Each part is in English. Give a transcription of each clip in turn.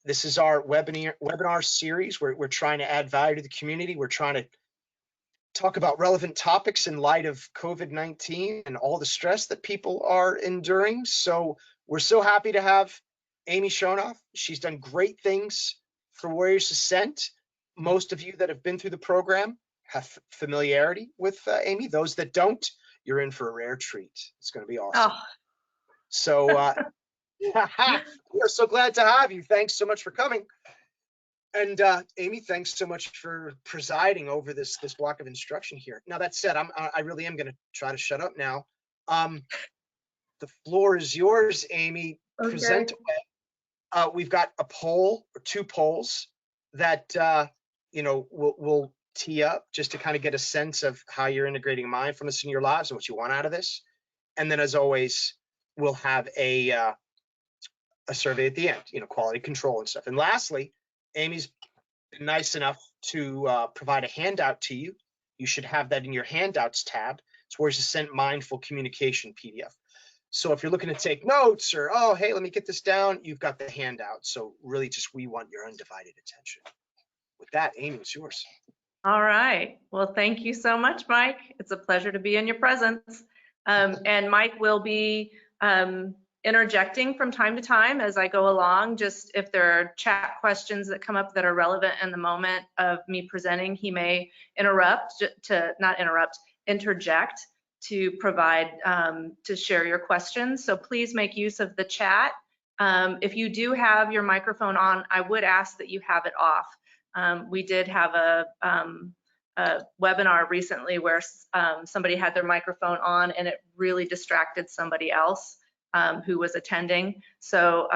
This is our webinar series. We're trying to add value to the community. We're trying to talk about relevant topics in light of COVID-19 and all the stress that people are enduring. So we're so happy to have Amy Shonoff. She's done great things for Warriors Ascent. Most of you that have been through the program have familiarity with Amy. Those that don't, you're in for a rare treat. It's going to be awesome. Oh. So we're so glad to have you. Thanks so much for coming. And Amy, thanks so much for presiding over this block of instruction here. Now that said, I really am going to try to shut up now. The floor is yours, Amy. Okay. Present away. We've got a poll or two polls that we'll tee up just to kind of get a sense of how you're integrating mindfulness in your lives and what you want out of this. And then, as always, we'll have a survey at the end, quality control and stuff. And lastly, Amy's been nice enough to provide a handout to you. You should have that in your handouts tab. It's Warriors Ascent Mindful Communication PDF. So if you're looking to take notes or, oh, hey, let me get this down, you've got the handout. So really we want your undivided attention. With that, Amy, it's yours. All right. Well, thank you so much, Mike. It's a pleasure to be in your presence. And Mike will be interjecting from time to time as I go along. Just if there are chat questions that come up that are relevant in the moment of me presenting, he may interject to provide, to share your questions. So please make use of the chat. If you do have your microphone on, I would ask that you have it off. We did have a webinar recently where somebody had their microphone on and it really distracted somebody else who was attending. So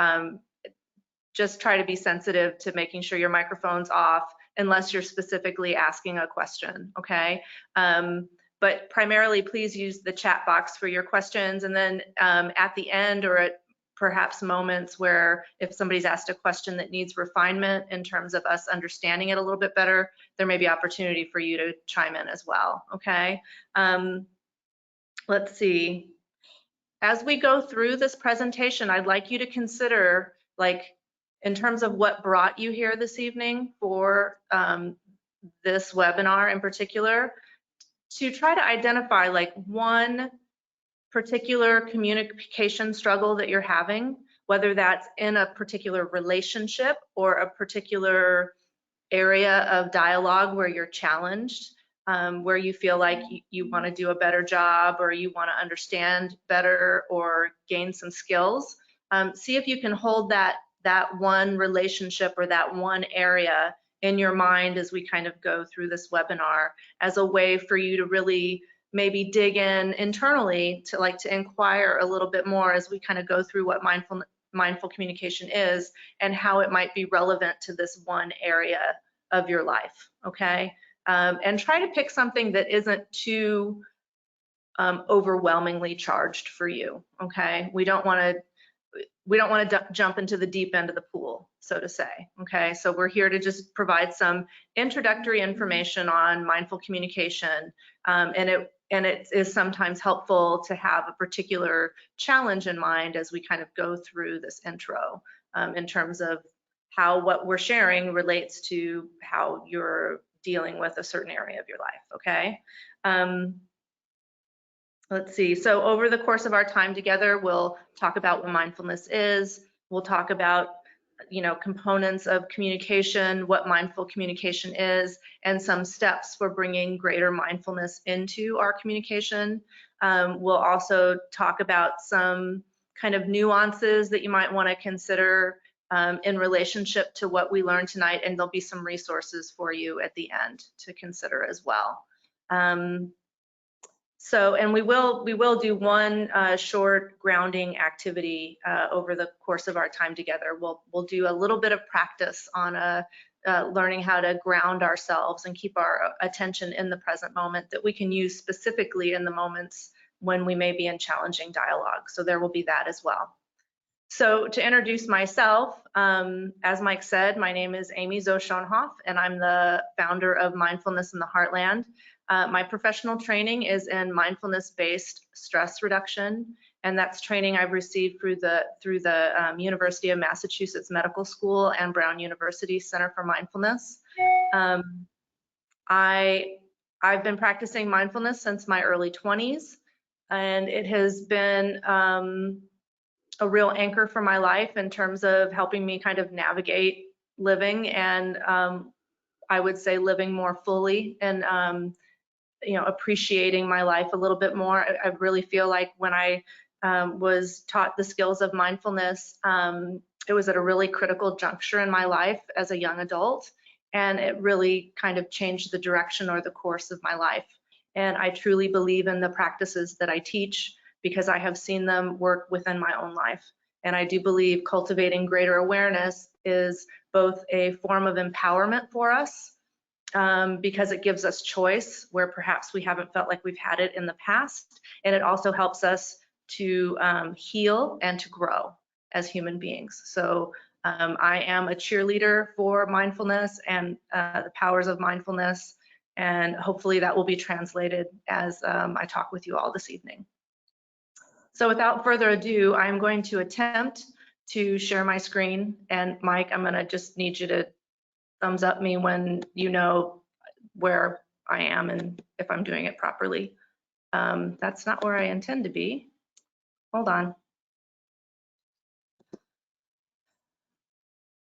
just try to be sensitive to making sure your microphone's off unless you're specifically asking a question, okay? But primarily, please use the chat box for your questions. And then at the end or at perhaps moments where if somebody's asked a question that needs refinement in terms of us understanding it a little bit better, there may be opportunity for you to chime in as well, okay? Let's see. As we go through this presentation, I'd like you to consider, like, in terms of what brought you here this evening for this webinar in particular, to try to identify like one particular communication struggle that you're having, whether that's in a particular relationship or a particular area of dialogue where you're challenged, where you feel like you want to do a better job or you want to understand better or gain some skills. See if you can hold that one relationship or that one area in your mind as we kind of go through this webinar as a way for you to really maybe dig in internally to inquire a little bit more as we kind of go through what mindful communication is and how it might be relevant to this one area of your life, okay? And try to pick something that isn't too overwhelmingly charged for you, okay? We don't want to jump into the deep end of the pool, so to say, okay? So we're here to just provide some introductory information on mindful communication, and it is sometimes helpful to have a particular challenge in mind as we kind of go through this intro in terms of how what we're sharing relates to how you're dealing with a certain area of your life, okay? Let's see, so over the course of our time together, we'll talk about what mindfulness is. We'll talk about, components of communication, what mindful communication is, and some steps for bringing greater mindfulness into our communication. We'll also talk about some kind of nuances that you might want to consider in relationship to what we learned tonight, and there'll be some resources for you at the end to consider as well. And we will do one short grounding activity over the course of our time together. We'll do a little bit of practice on learning how to ground ourselves and keep our attention in the present moment that we can use specifically in the moments when we may be in challenging dialogue. So there will be that as well. So to introduce myself, as Mike said, my name is Amy Shonoff, and I'm the founder of Mindfulness in the Heartland. My professional training is in mindfulness-based stress reduction and that's training I've received through the University of Massachusetts Medical School and Brown University Center for Mindfulness. I've been practicing mindfulness since my early 20s, and it has been a real anchor for my life in terms of helping me kind of navigate living, and I would say living more fully, and appreciating my life a little bit more. I really feel like when I was taught the skills of mindfulness, it was at a really critical juncture in my life as a young adult, and it really kind of changed the direction or the course of my life. And I truly believe in the practices that I teach because I have seen them work within my own life. And I do believe cultivating greater awareness is both a form of empowerment for us, because it gives us choice where perhaps we haven't felt like we've had it in the past. And it also helps us to heal and to grow as human beings. So I am a cheerleader for mindfulness and the powers of mindfulness. And hopefully that will be translated as I talk with you all this evening. So without further ado, I'm going to attempt to share my screen. And Mike, I'm going to just need you to thumbs up me when you know where I am and if I'm doing it properly. That's not where I intend to be. Hold on.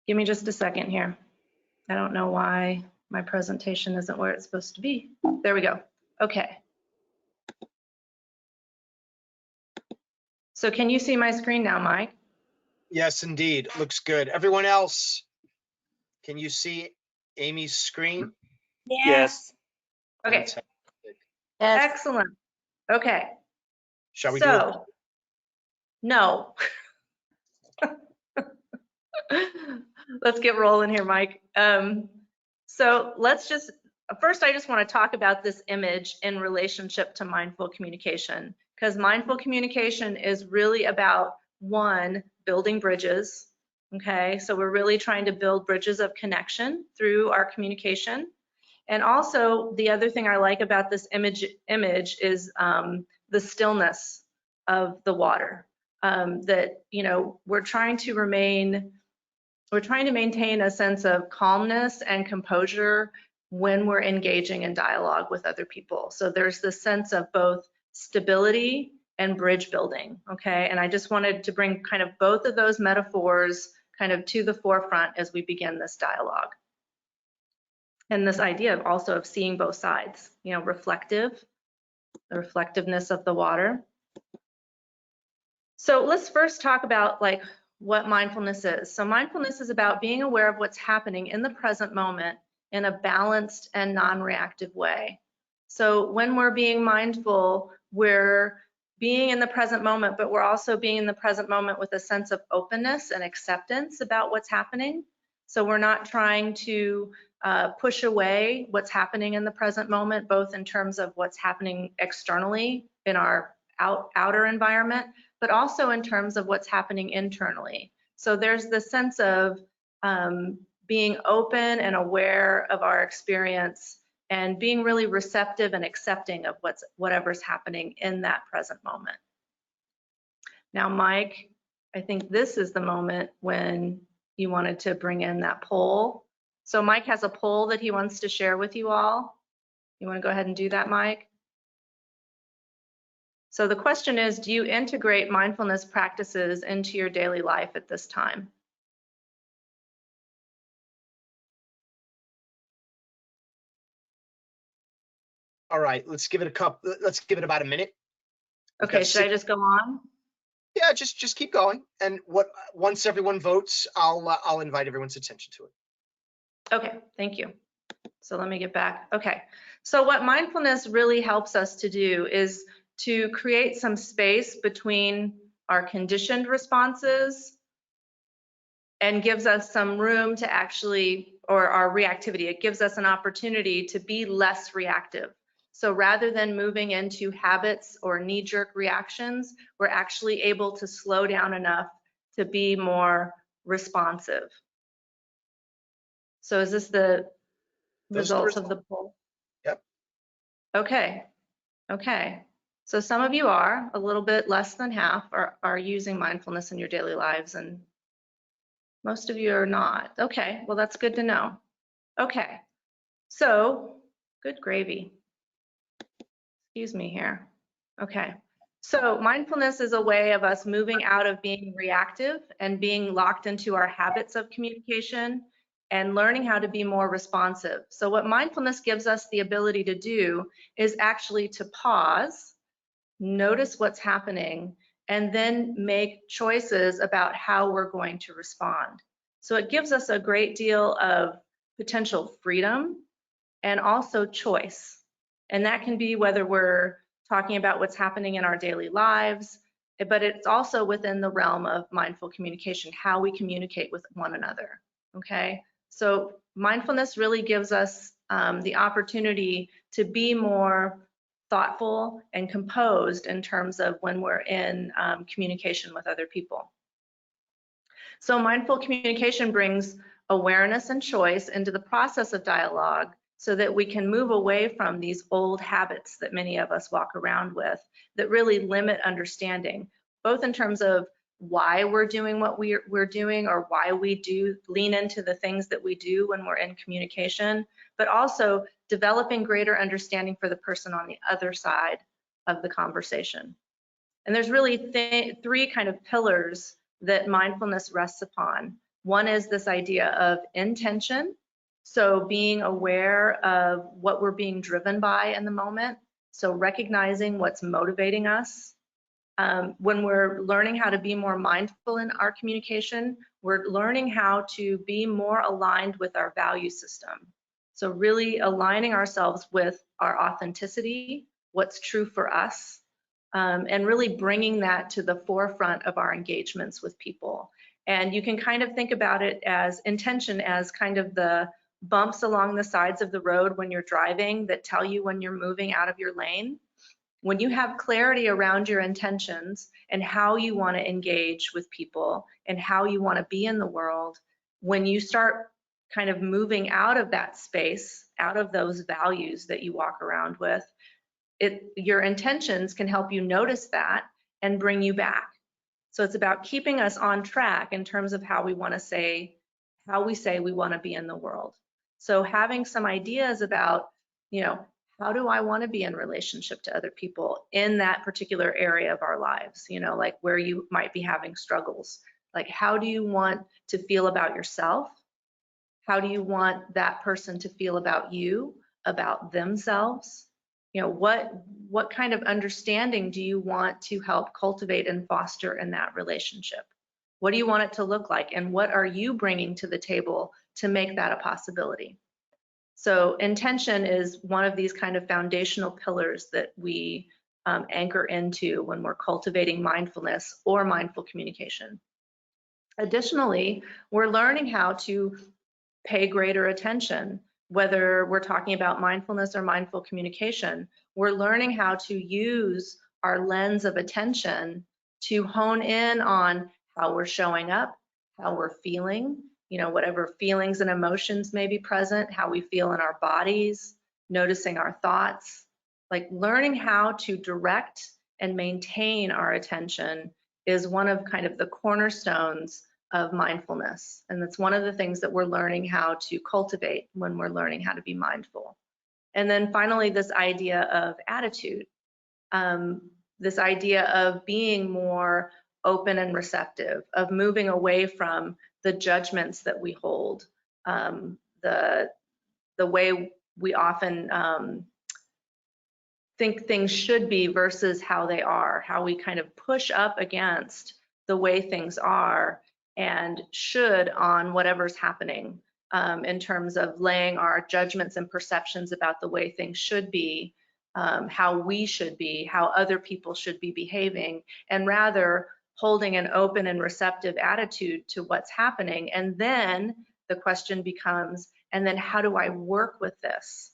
Give me just a second here. I don't know why my presentation isn't where it's supposed to be. There we go. Okay. So can you see my screen now, Mike? Yes, indeed. Looks good. Everyone else, can you see Amy's screen? Yes. Okay. Fantastic. Yes. Excellent. Okay. Shall we do it? No. Let's get rolling here, Mike. So let's just, first I just want to talk about this image in relationship to mindful communication, because mindful communication is really about, one, building bridges. Okay, so we're really trying to build bridges of connection through our communication. And also the other thing I like about this image is the stillness of the water. That, we're trying to maintain a sense of calmness and composure when we're engaging in dialogue with other people. So there's this sense of both stability and bridge building, okay? And I just wanted to bring kind of both of those metaphors kind of to the forefront as we begin this dialogue. And this idea of also of seeing both sides, the reflectiveness of the water. So let's first talk about what mindfulness is. So mindfulness is about being aware of what's happening in the present moment in a balanced and non-reactive way. So when we're being mindful, we're being in the present moment, but we're also being in the present moment with a sense of openness and acceptance about what's happening. So we're not trying to push away what's happening in the present moment, both in terms of what's happening externally in our outer environment, but also in terms of what's happening internally. So there's the sense of being open and aware of our experience and being really receptive and accepting of whatever's happening in that present moment. Now, Mike, I think this is the moment when you wanted to bring in that poll. So Mike has a poll that he wants to share with you all. You want to go ahead and do that, Mike? So the question is, do you integrate mindfulness practices into your daily life at this time? All right, let's give it about a minute. Okay, should I just go on? Yeah, just keep going. And once everyone votes, I'll invite everyone's attention to it. Okay, thank you. So let me get back. Okay, so what mindfulness really helps us to do is to create some space between our conditioned responses and gives us some room to actually, or our reactivity, it gives us an opportunity to be less reactive. So rather than moving into habits or knee-jerk reactions, we're actually able to slow down enough to be more responsive. So is this the results of the poll? Yep. Okay. Okay. So some of you are, a little bit less than half are using mindfulness in your daily lives, and most of you are not. Okay, well, that's good to know. Okay, so good gravy. Excuse me here. Okay, so mindfulness is a way of us moving out of being reactive and being locked into our habits of communication and learning how to be more responsive. So what mindfulness gives us the ability to do is actually to pause, notice what's happening, and then make choices about how we're going to respond. So it gives us a great deal of potential freedom and also choice. And that can be whether we're talking about what's happening in our daily lives, but it's also within the realm of mindful communication, how we communicate with one another, okay? So mindfulness really gives us the opportunity to be more thoughtful and composed in terms of when we're in communication with other people. So mindful communication brings awareness and choice into the process of dialogue so that we can move away from these old habits that many of us walk around with that really limit understanding, both in terms of why we're doing what we're doing or why we do lean into the things that we do when we're in communication, but also developing greater understanding for the person on the other side of the conversation. And there's really three kind of pillars that mindfulness rests upon. One is this idea of intention, so being aware of what we're being driven by in the moment, so recognizing what's motivating us. When we're learning how to be more mindful in our communication, we're learning how to be more aligned with our value system. So really aligning ourselves with our authenticity, what's true for us, and really bringing that to the forefront of our engagements with people. And you can kind of think about it as intention as kind of the bumps along the sides of the road when you're driving that tell you when you're moving out of your lane. When you have clarity around your intentions and how you want to engage with people and how you want to be in the world, when you start kind of moving out of that space, out of those values that you walk around with, your intentions can help you notice that and bring you back. So it's about keeping us on track in terms of how we want to say, how we say we want to be in the world. So having some ideas about, how do I want to be in relationship to other people in that particular area of our lives, like where you might be having struggles. Like, how do you want to feel about yourself? How do you want that person to feel about you, about themselves? What kind of understanding do you want to help cultivate and foster in that relationship? What do you want it to look like? And what are you bringing to the table to make that a possibility? So intention is one of these kind of foundational pillars that we anchor into when we're cultivating mindfulness or mindful communication. Additionally, we're learning how to pay greater attention, whether we're talking about mindfulness or mindful communication. We're learning how to use our lens of attention to hone in on how we're showing up, how we're feeling, whatever feelings and emotions may be present, how we feel in our bodies, noticing our thoughts, like learning how to direct and maintain our attention is one of kind of the cornerstones of mindfulness. And that's one of the things that we're learning how to cultivate when we're learning how to be mindful. And then finally, this idea of attitude, this idea of being more open and receptive, of moving away from the judgments that we hold, the way we often think things should be versus how they are, how we kind of push up against the way things are and should on whatever's happening in terms of laying our judgments and perceptions about the way things should be, how we should be, how other people should be behaving, and rather holding an open and receptive attitude to what's happening. And then the question becomes, and then how do I work with this?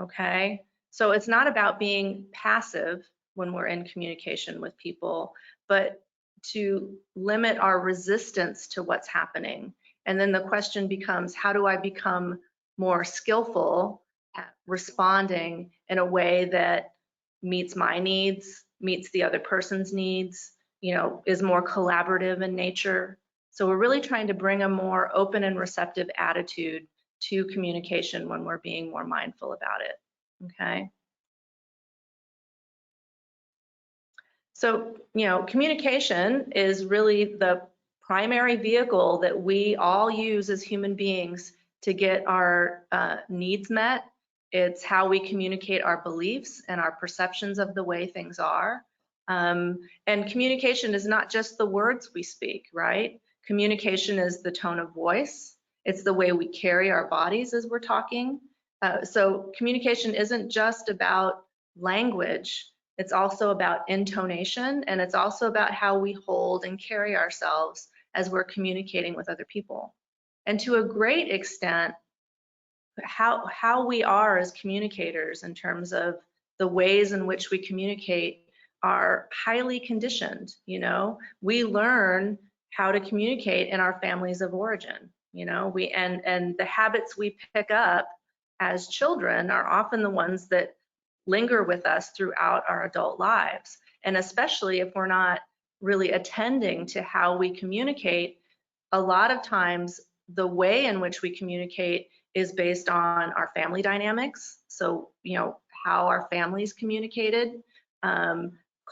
Okay, so it's not about being passive when we're in communication with people, but to limit our resistance to what's happening. And then the question becomes, how do I become more skillful at responding in a way that meets my needs, meets the other person's needs, is more collaborative in nature. So we're really trying to bring a more open and receptive attitude to communication when we're being more mindful about it, okay? So, communication is really the primary vehicle that we all use as human beings to get our needs met. It's how we communicate our beliefs and our perceptions of the way things are. And communication is not just the words we speak, right? Communication is the tone of voice. It's the way we carry our bodies as we're talking. So communication isn't just about language. It's also about intonation, and it's also about how we hold and carry ourselves as we're communicating with other people. And to a great extent, how we are as communicators in terms of the ways in which we communicate are highly conditioned. We learn how to communicate in our families of origin. And the habits we pick up as children are often the ones that linger with us throughout our adult lives. And especially if we're not really attending to how we communicate, a lot of times the way in which we communicate is based on our family dynamics. So, how our families communicated,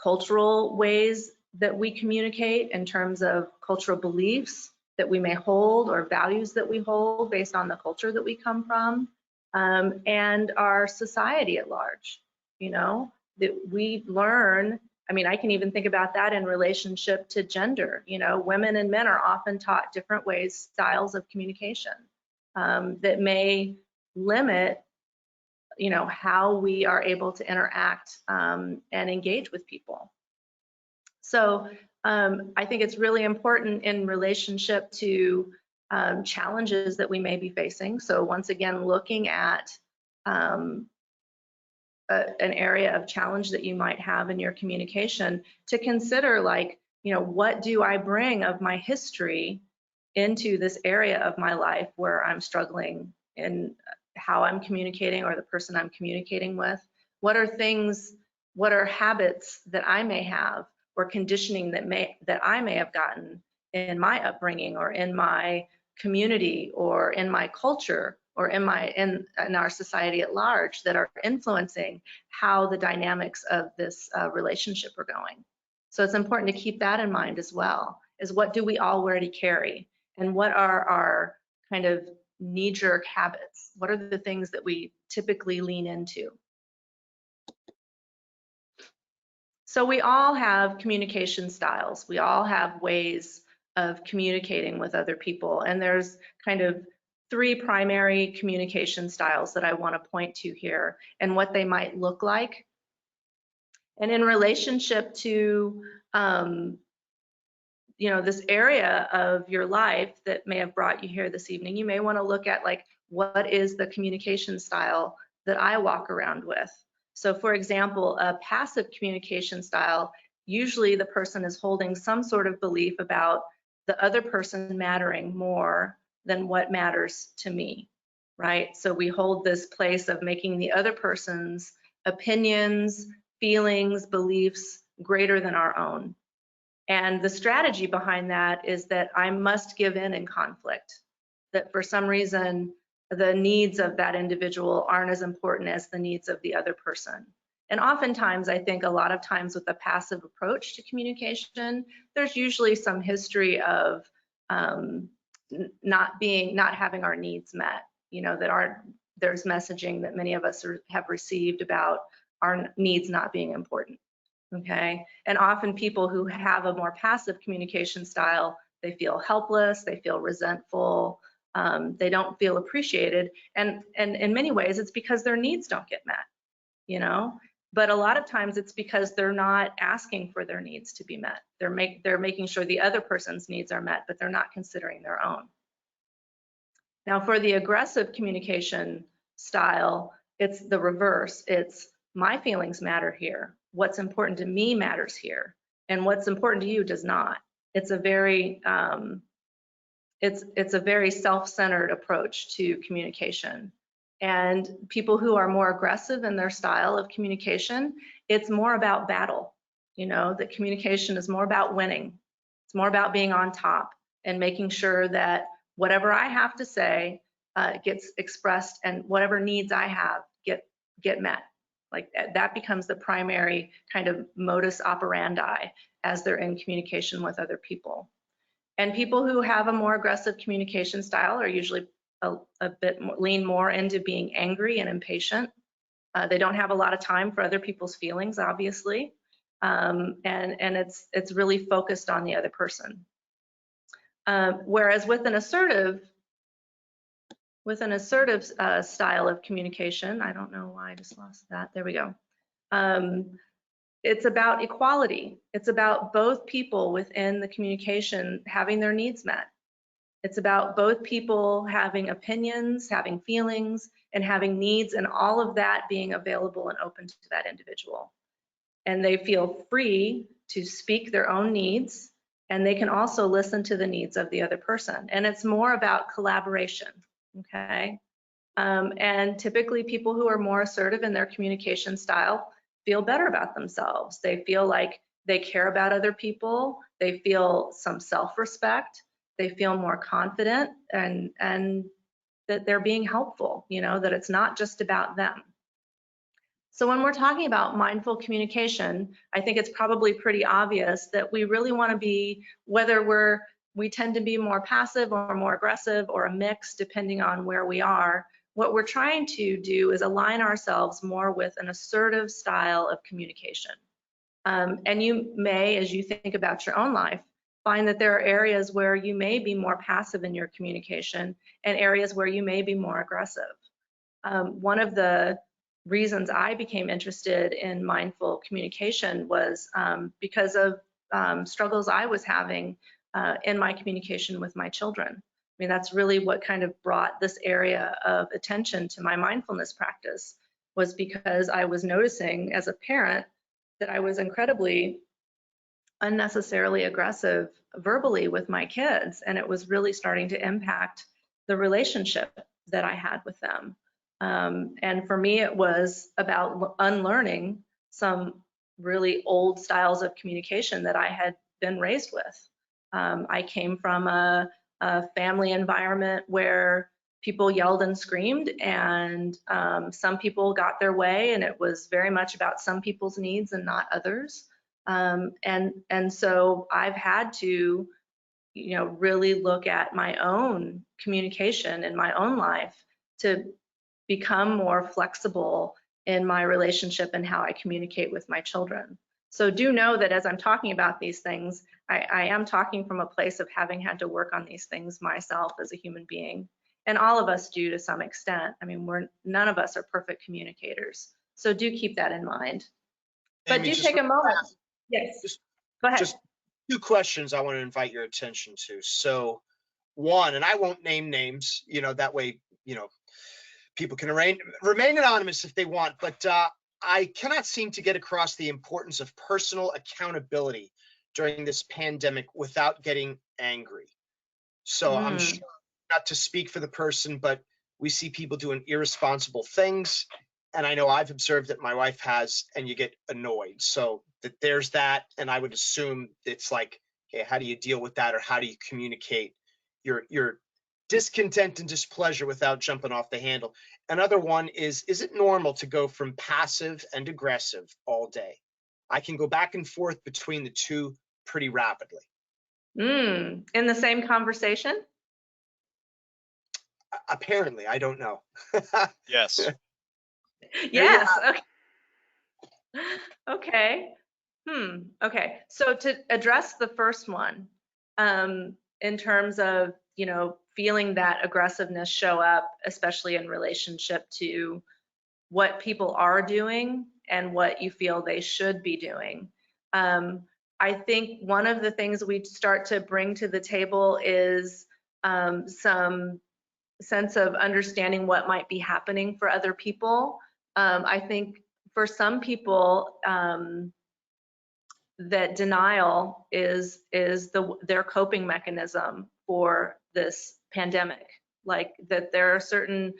cultural ways that we communicate in terms of cultural beliefs that we may hold or values that we hold based on the culture that we come from, and our society at large. That we learn. I can even think about that in relationship to gender. Women and men are often taught different ways, styles of communication that may limit, how we are able to interact and engage with people. So I think it's really important in relationship to challenges that we may be facing. So once again, looking at an area of challenge that you might have in your communication, to consider what do I bring of my history into this area of my life where I'm struggling in how I'm communicating or the person I'm communicating with. What are habits that I may have or conditioning that I may have gotten in my upbringing or in my community or in my culture or in our society at large that are influencing how the dynamics of this relationship are going. So it's important to keep that in mind as well, is what do we already carry and what are our kind of knee-jerk habits? What are the things that we typically lean into? So we all have communication styles. We all have ways of communicating with other people, and there's kind of 3 primary communication styles that I want to point to here and what they might look like. And in relationship to this area of your life that may have brought you here this evening, you may want to look at what is the communication style that I walk around with. So for example, a passive communication style, usually the person is holding some sort of belief about the other person mattering more than what matters to me, right? So we hold this place of making the other person's opinions, feelings, beliefs greater than our own. And the strategy behind that is that I must give in conflict, that for some reason the needs of that individual aren't as important as the needs of the other person. And oftentimes, I think a lot of times with a passive approach to communication, there's usually some history of not having our needs met, there's messaging that many of us have received about our needs not being important. Okay, and often people who have a more passive communication style, they feel helpless, they feel resentful, they don't feel appreciated, and in many ways it's because their needs don't get met, but a lot of times it's because they're not asking for their needs to be met. They're making sure the other person's needs are met, but they're not considering their own. Now for the aggressive communication style, it's the reverse. It's my feelings matter here. What's important to me matters here, and what's important to you does not. It's a very it's a very self-centered approach to communication. And people who are more aggressive in their style of communication, it's more about battle. you know, that communication is more about winning. It's more about being on top and making sure that whatever I have to say gets expressed, and whatever needs I have get met. Like that becomes the primary kind of modus operandi as they're in communication with other people. And people who have a more aggressive communication style are usually a bit more, lean more into being angry and impatient. They don't have a lot of time for other people's feelings, obviously, and it's really focused on the other person. Whereas with an assertive style of communication, I don't know why I just lost that. There we go. It's about equality. It's about both people within the communication having their needs met. It's about both people having opinions, having feelings, and having needs, and all of that being available and open to that individual. And they feel free to speak their own needs, and they can also listen to the needs of the other person. And it's more about collaboration, okay? And typically people who are more assertive in their communication style feel better about themselves. They feel like they care about other people. They feel some self-respect. They feel more confident and that they're being helpful, you know, that it's not just about them. So when we're talking about mindful communication, I think it's probably pretty obvious that we really want to be, whether we tend to be more passive or more aggressive or a mix depending on where we are. What we're trying to do is align ourselves more with an assertive style of communication. And you may, as you think about your own life, find that there are areas where you may be more passive in your communication and areas where you may be more aggressive. One of the reasons I became interested in mindful communication was because of struggles I was having in my communication with my children. I mean, that's really what kind of brought this area of attention to my mindfulness practice, was because I was noticing as a parent that I was incredibly unnecessarily aggressive verbally with my kids, and it was really starting to impact the relationship that I had with them. And for me, it was about unlearning some really old styles of communication that I had been raised with. I came from a family environment where people yelled and screamed, and some people got their way, and it was very much about some people's needs and not others. And so I've had to, you know, really look at my own communication in my own life to become more flexible in my relationship and how I communicate with my children. So do know that as I'm talking about these things, I am talking from a place of having had to work on these things myself as a human being. And all of us do to some extent. I mean, none of us are perfect communicators. So do keep that in mind. But Amy, do take a moment. Yes, go ahead. Just two questions I want to invite your attention to. So one, and I won't name names, you know, that way, you know, people can remain anonymous if they want, but I cannot seem to get across the importance of personal accountability during this pandemic without getting angry. So I'm sure not to speak for the person, but we see people doing irresponsible things. And I know I've observed that my wife has, and you get annoyed. So that there's that. And I would assume it's like, okay, how do you deal with that? Or how do you communicate your discontent and displeasure without jumping off the handle? Another one is it normal to go from passive and aggressive all day? I can go back and forth between the two pretty rapidly. In the same conversation? Apparently, I don't know. Yes. Yes. Okay. Okay. So to address the first one, in terms of, you know, feeling that aggressiveness show up, especially in relationship to what people are doing and what you feel they should be doing. I think one of the things we start to bring to the table is some sense of understanding what might be happening for other people. I think for some people, that denial is their coping mechanism for this pandemic. Like that there are certain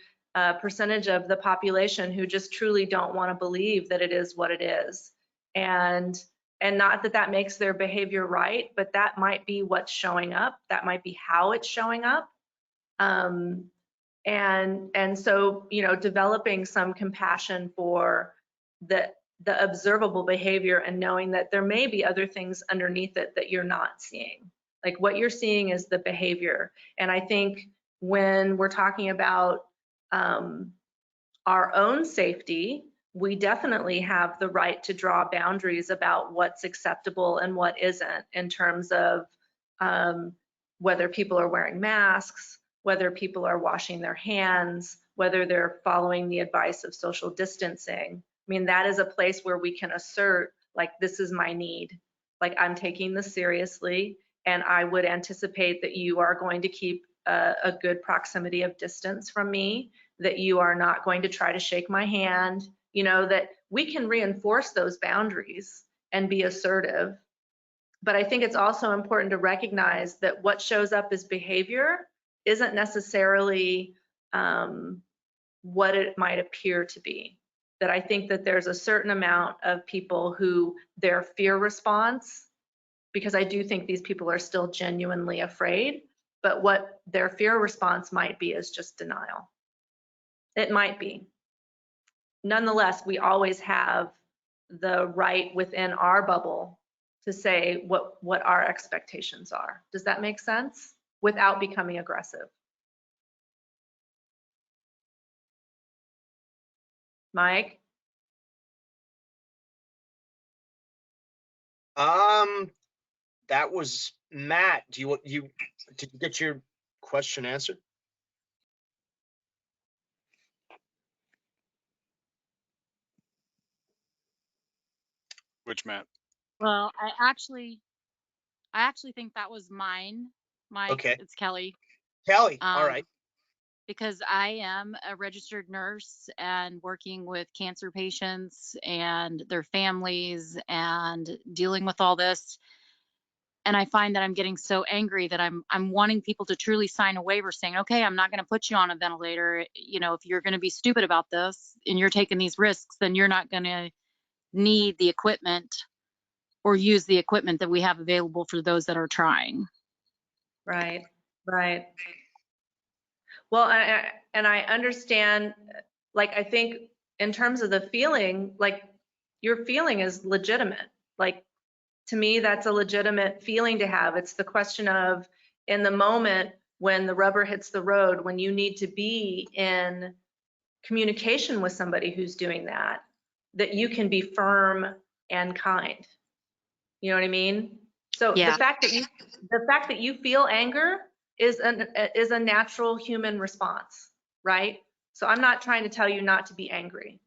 percentage of the population who just truly don't want to believe that it is what it is. And And not that that makes their behavior right, but that might be what's showing up. That might be how it's showing up. And so, you know, developing some compassion for the observable behavior and knowing that there may be other things underneath it that you're not seeing. Like what you're seeing is the behavior. And I think when we're talking about our own safety, we definitely have the right to draw boundaries about what's acceptable and what isn't in terms of whether people are wearing masks, whether people are washing their hands, whether they're following the advice of social distancing. I mean, that is a place where we can assert, like, this is my need. Like, I'm taking this seriously, and I would anticipate that you are going to keep a good proximity of distance from me, that you are not going to try to shake my hand, you know, that we can reinforce those boundaries and be assertive. But I think it's also important to recognize that what shows up as behavior isn't necessarily what it might appear to be. That I think that there's a certain amount of people who their fear response, because I do think these people are still genuinely afraid, but what their fear response might be is just denial. It might be. Nonetheless, we always have the right within our bubble to say what our expectations are. Does that make sense? Without becoming aggressive. Mike? That was Matt. Did you get your question answered? Which Matt? Well, I actually think that was mine. Mike, Okay. it's Kelly. Kelly, all right. Because I am a registered nurse and working with cancer patients and their families and dealing with all this. And I find that I'm getting so angry that I'm wanting people to truly sign a waiver saying, okay, I'm not going to put you on a ventilator. You know, if you're going to be stupid about this and you're taking these risks, then you're not going to need the equipment or use the equipment that we have available for those that are trying. Right, right. Well, I understand, like, I think in terms of the feeling, like, your feeling is legitimate. Like, to me, that's a legitimate feeling to have. It's the question of, in the moment when the rubber hits the road, when you need to be in communication with somebody who's doing that, that you can be firm and kind. You know what I mean? So Yeah. the fact that you feel anger is a natural human response, right? So I'm not trying to tell you not to be angry,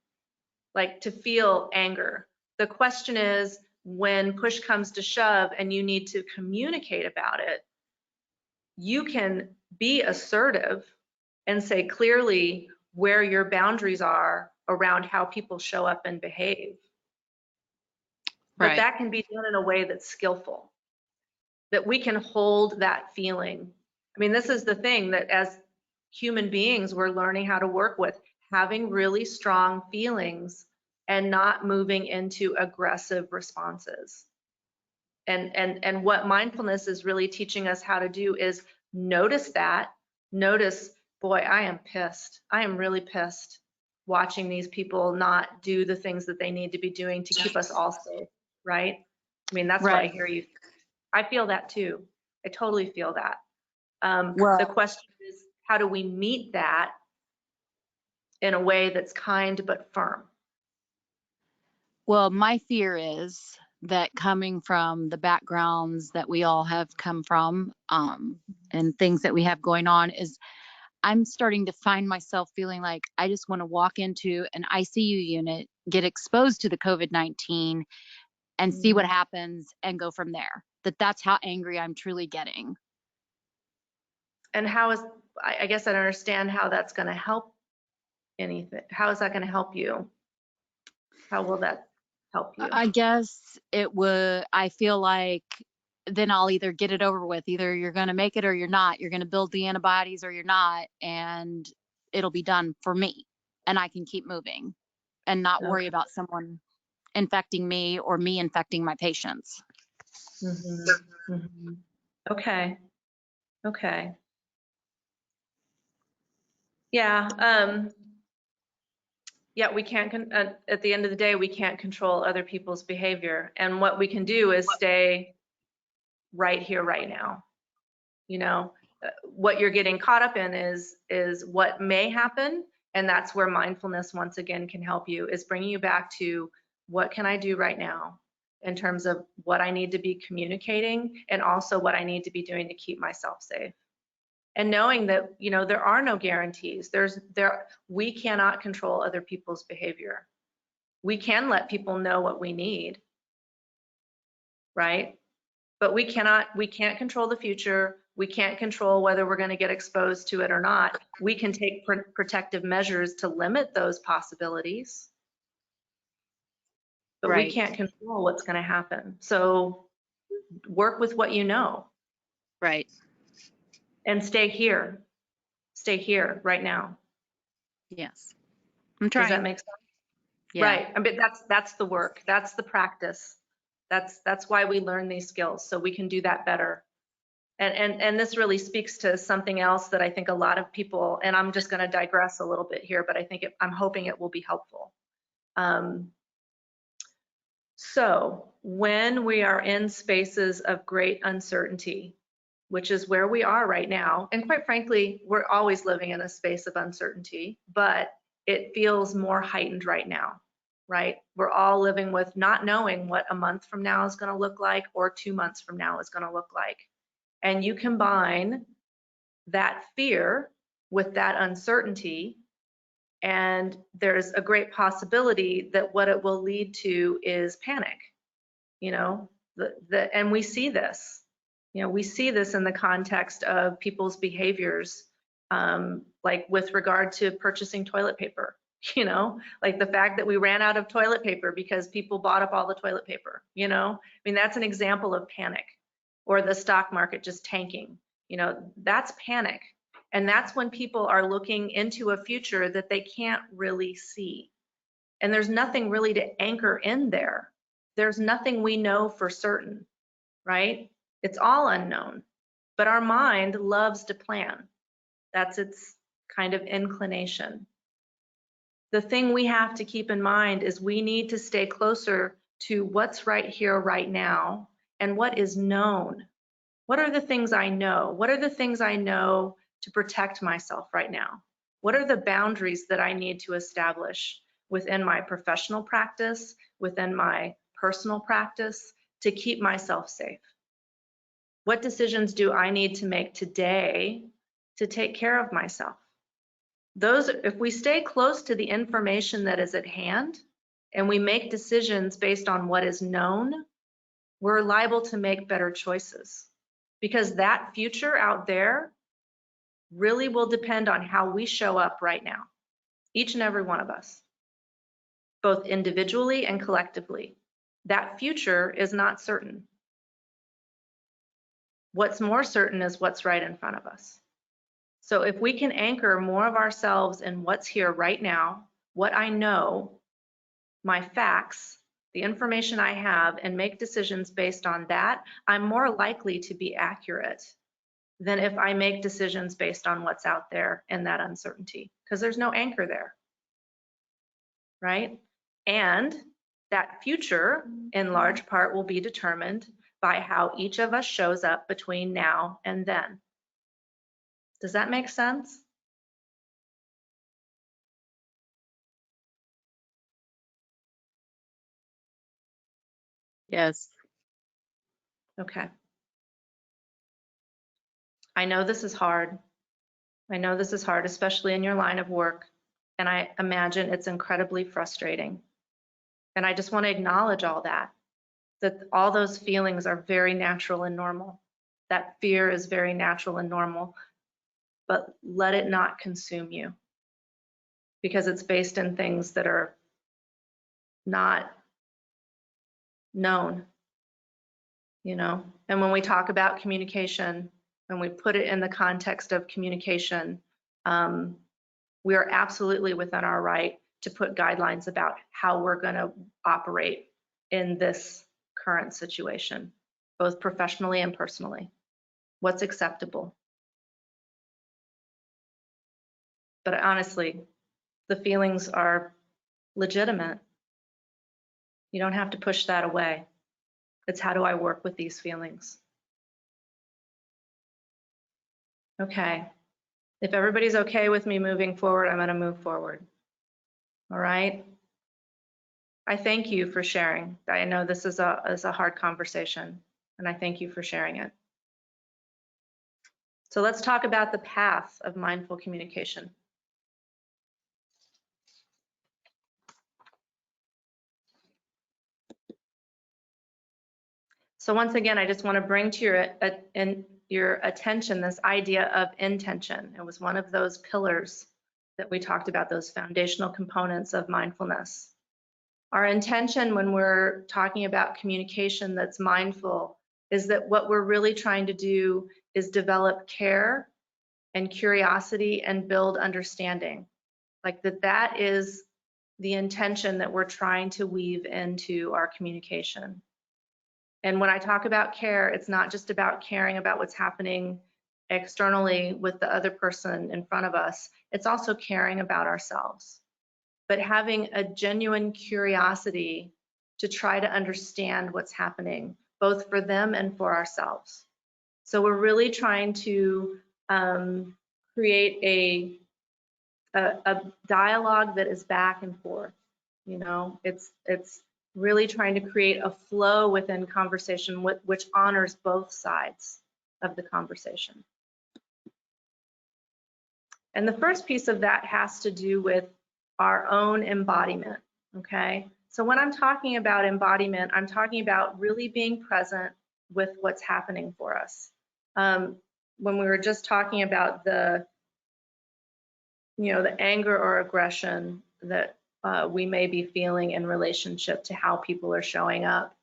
like to feel anger. The question is, when push comes to shove and you need to communicate about it, you can be assertive and say clearly where your boundaries are around how people show up and behave. But Right. that can be done in a way that's skillful, that we can hold that feeling. I mean, this is the thing that as human beings, we're learning how to work with, having really strong feelings and not moving into aggressive responses. And what mindfulness is really teaching us how to do is notice that. Notice, boy, I am pissed. I am really pissed watching these people not do the things that they need to be doing to keep us all safe, right? I mean, that's what I Right. hear you. I feel that too. I totally feel that. Well, The question is, how do we meet that in a way that's kind but firm? well, my fear is that coming from the backgrounds that we all have come from, and things that we have going on, is I'm starting to find myself feeling like I just want to walk into an ICU unit, get exposed to the COVID-19 and see what happens and go from there. That's how angry I'm truly getting. And how is, I guess I don't understand how that's going to help anything. How is that going to help you? How will that help you? I guess it would, I feel like then I'll either get it over with. Either you're going to make it or you're not. You're going to build the antibodies or you're not. And it'll be done for me. And I can keep moving and not worry about someone infecting me or me infecting my patients. Okay. Okay. Yeah. Yeah, we can't, at the end of the day, we can't control other people's behavior. And what we can do is stay right here, right now. You know, what you're getting caught up in is what may happen. And that's where mindfulness, once again, can help you, is bringing you back to what can I do right now in terms of what I need to be communicating and also what I need to be doing to keep myself safe. And knowing that, you know, there are no guarantees. We cannot control other people's behavior. We can let people know what we need, right? But we can't control the future. We can't control whether we're going to get exposed to it or not. We can take protective measures to limit those possibilities, but we Right. can't control what's going to happen. So work with what you know. Right. And stay here right now. Yes. I'm Does that trying. make sense? Yeah. Right. I mean, that's the work. That's the practice. That's why we learn these skills, so we can do that better. And this really speaks to something else that I think a lot of people, and I'm just going to digress a little bit here, but I think I'm hoping it will be helpful. So when we are in spaces of great uncertainty, which is where we are right now, and quite frankly, we're always living in a space of uncertainty, but it feels more heightened right now, right? We're all living with not knowing what a month from now is going to look like or 2 months from now is going to look like. And you combine that fear with that uncertainty, and there's a great possibility that what it will lead to is panic. You know, and we see this. You know, we see this in the context of people's behaviors, like with regard to purchasing toilet paper. You know, like the fact that we ran out of toilet paper because people bought up all the toilet paper. You know, I mean, that's an example of panic. Or the stock market just tanking. You know, that's panic. And that's when people are looking into a future that they can't really see. And there's nothing really to anchor in there. There's nothing we know for certain, right? It's all unknown. But our mind loves to plan. That's its kind of inclination. The thing we have to keep in mind is we need to stay closer to what's right here, right now, and what is known. What are the things I know? What are the things I know to protect myself right now? What are the boundaries that I need to establish within my professional practice, within my personal practice, to keep myself safe? What decisions do I need to make today to take care of myself? Those, if we stay close to the information that is at hand and we make decisions based on what is known, we're liable to make better choices, because that future out there really will depend on how we show up right now, each and every one of us, both individually and collectively. That future is not certain. What's more certain is what's right in front of us. So if we can anchor more of ourselves in what's here right now, what I know, my facts, the information I have, and make decisions based on that, I'm more likely to be accurate than if I make decisions based on what's out there and that uncertainty, because there's no anchor there, right? And that future, in large part, will be determined by how each of us shows up between now and then. Does that make sense? Yes. Okay. I know this is hard. I know this is hard, especially in your line of work. And I imagine it's incredibly frustrating. And I just want to acknowledge all that all those feelings are very natural and normal. That fear is very natural and normal, but let it not consume you, because it's based in things that are not known, you know? And when we talk about communication, when we put it in the context of communication, we are absolutely within our right to put guidelines about how we're going to operate in this current situation, both professionally and personally. What's acceptable? But honestly, the feelings are legitimate. You don't have to push that away. It's how do I work with these feelings? Okay. If everybody's okay with me moving forward, I'm going to move forward. All right. I thank you for sharing. I know this is a hard conversation, and I thank you for sharing it. So let's talk about the path of mindful communication. So once again, I just want to bring to your attention this idea of intention. It was one of those pillars that we talked about, those foundational components of mindfulness. Our intention when we're talking about communication that's mindful is that what we're really trying to do is develop care and curiosity and build understanding. Like that is the intention that we're trying to weave into our communication. And when I talk about care, it's not just about caring about what's happening externally with the other person in front of us. It's also caring about ourselves, but having a genuine curiosity to try to understand what's happening, both for them and for ourselves. So we're really trying to create a dialogue that is back and forth. You know, it's really trying to create a flow within conversation which honors both sides of the conversation. And the first piece of that has to do with our own embodiment, okay? So when I'm talking about embodiment, I'm talking about really being present with what's happening for us. When we were just talking about the anger or aggression that we may be feeling in relationship to how people are showing up,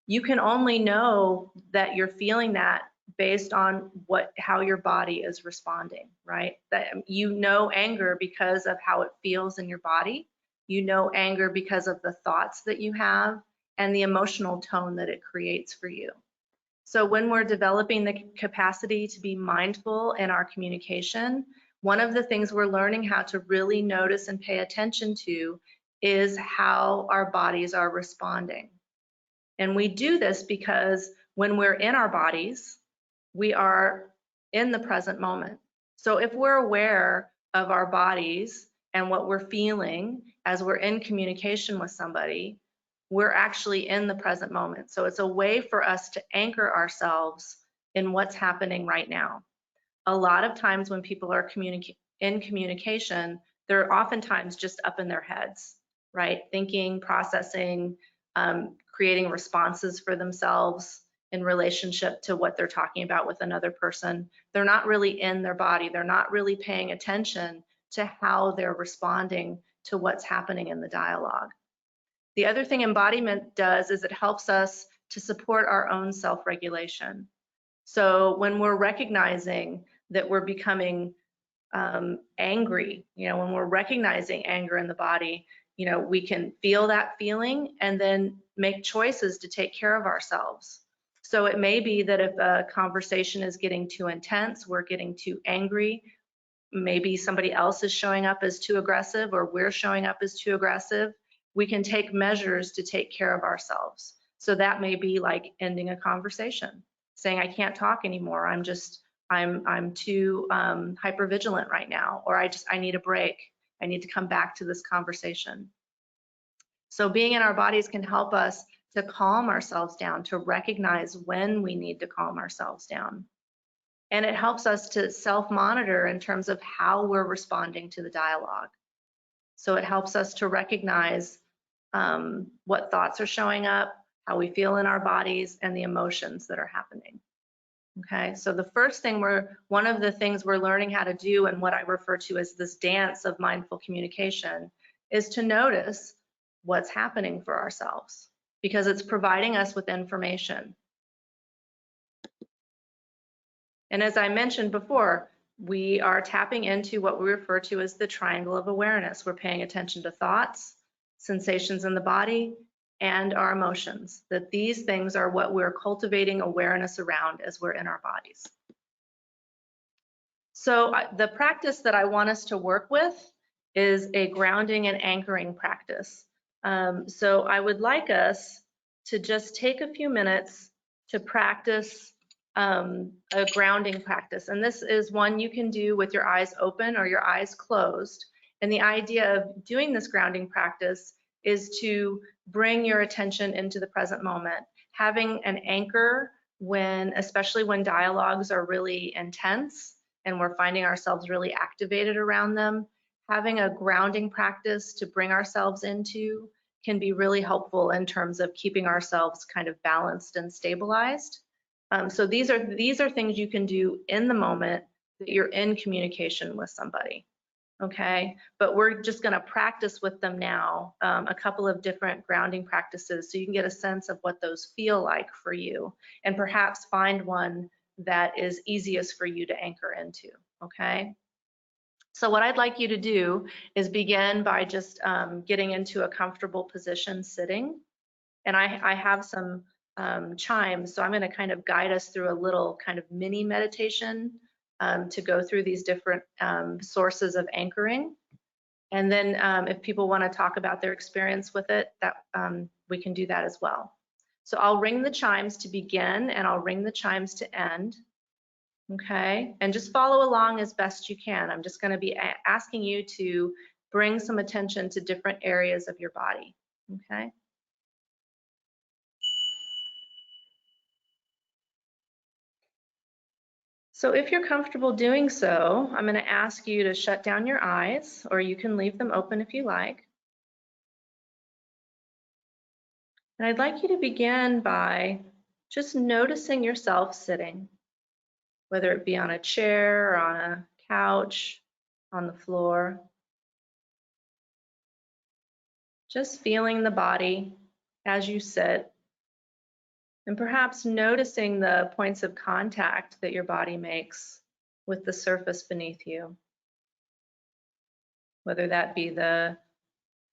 you can only know that you're feeling that based on how your body is responding, right? That you know anger because of how it feels in your body. You know anger because of the thoughts that you have and the emotional tone that it creates for you. So when we're developing the capacity to be mindful in our communication, one of the things we're learning how to really notice and pay attention to is how our bodies are responding. And we do this because when we're in our bodies, we are in the present moment. So if we're aware of our bodies and what we're feeling as we're in communication with somebody, we're actually in the present moment. So it's a way for us to anchor ourselves in what's happening right now. A lot of times when people are in communication, they're oftentimes just up in their heads, right? Thinking, processing, creating responses for themselves in relationship to what they're talking about with another person. They're not really in their body. They're not really paying attention to how they're responding to what's happening in the dialogue. The other thing embodiment does is it helps us to support our own self-regulation. So when we're recognizing that we're becoming angry, when we're recognizing anger in the body, we can feel that feeling and then make choices to take care of ourselves. So it may be that if a conversation is getting too intense, we're getting too angry, maybe somebody else is showing up as too aggressive or we're showing up as too aggressive, we can take measures to take care of ourselves. So that may be like ending a conversation, saying I can't talk anymore. I'm too hypervigilant right now, or I need a break. I need to come back to this conversation. So being in our bodies can help us to calm ourselves down, to recognize when we need to calm ourselves down. And it helps us to self-monitor in terms of how we're responding to the dialogue. So it helps us to recognize what thoughts are showing up, how we feel in our bodies, and the emotions that are happening. Okay, so the first thing one of the things we're learning how to do, and what I refer to as this dance of mindful communication, is to notice what's happening for ourselves, because it's providing us with information. And as I mentioned before, we are tapping into what we refer to as the triangle of awareness. We're paying attention to thoughts, sensations in the body, and our emotions. That these things are what we're cultivating awareness around as we're in our bodies. So the practice that I want us to work with is a grounding and anchoring practice. So I would like us to just take a few minutes to practice a grounding practice. And this is one you can do with your eyes open or your eyes closed. And the idea of doing this grounding practice is to bring your attention into the present moment, having an anchor when, especially when dialogues are really intense and we're finding ourselves really activated around them. Having a grounding practice to bring ourselves into can be really helpful in terms of keeping ourselves kind of balanced and stabilized. So these are things you can do in the moment that you're in communication with somebody, okay? But we're just gonna practice with them now, a couple of different grounding practices so you can get a sense of what those feel like for you and perhaps find one that is easiest for you to anchor into, okay? So what I'd like you to do is begin by just getting into a comfortable position sitting. And I have some chimes, so I'm going to kind of guide us through a little kind of mini meditation to go through these different sources of anchoring. And then if people want to talk about their experience with it, that we can do that as well. So I'll ring the chimes to begin and I'll ring the chimes to end. Okay, and just follow along as best you can. I'm just going to be asking you to bring some attention to different areas of your body. Okay. So if you're comfortable doing so, I'm going to ask you to shut down your eyes, or you can leave them open if you like. And I'd like you to begin by just noticing yourself sitting, whether it be on a chair or on a couch, on the floor. Just feeling the body as you sit, and perhaps noticing the points of contact that your body makes with the surface beneath you, whether that be the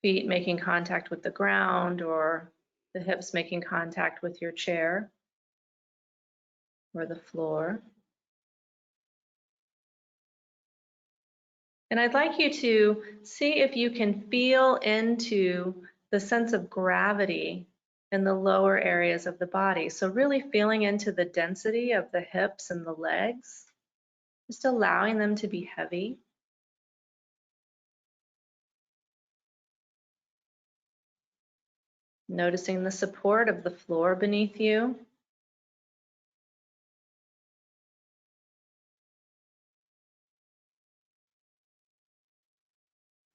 feet making contact with the ground or the hips making contact with your chair or the floor. And I'd like you to see if you can feel into the sense of gravity in the lower areas of the body. So really feeling into the density of the hips and the legs, just allowing them to be heavy. Noticing the support of the floor beneath you.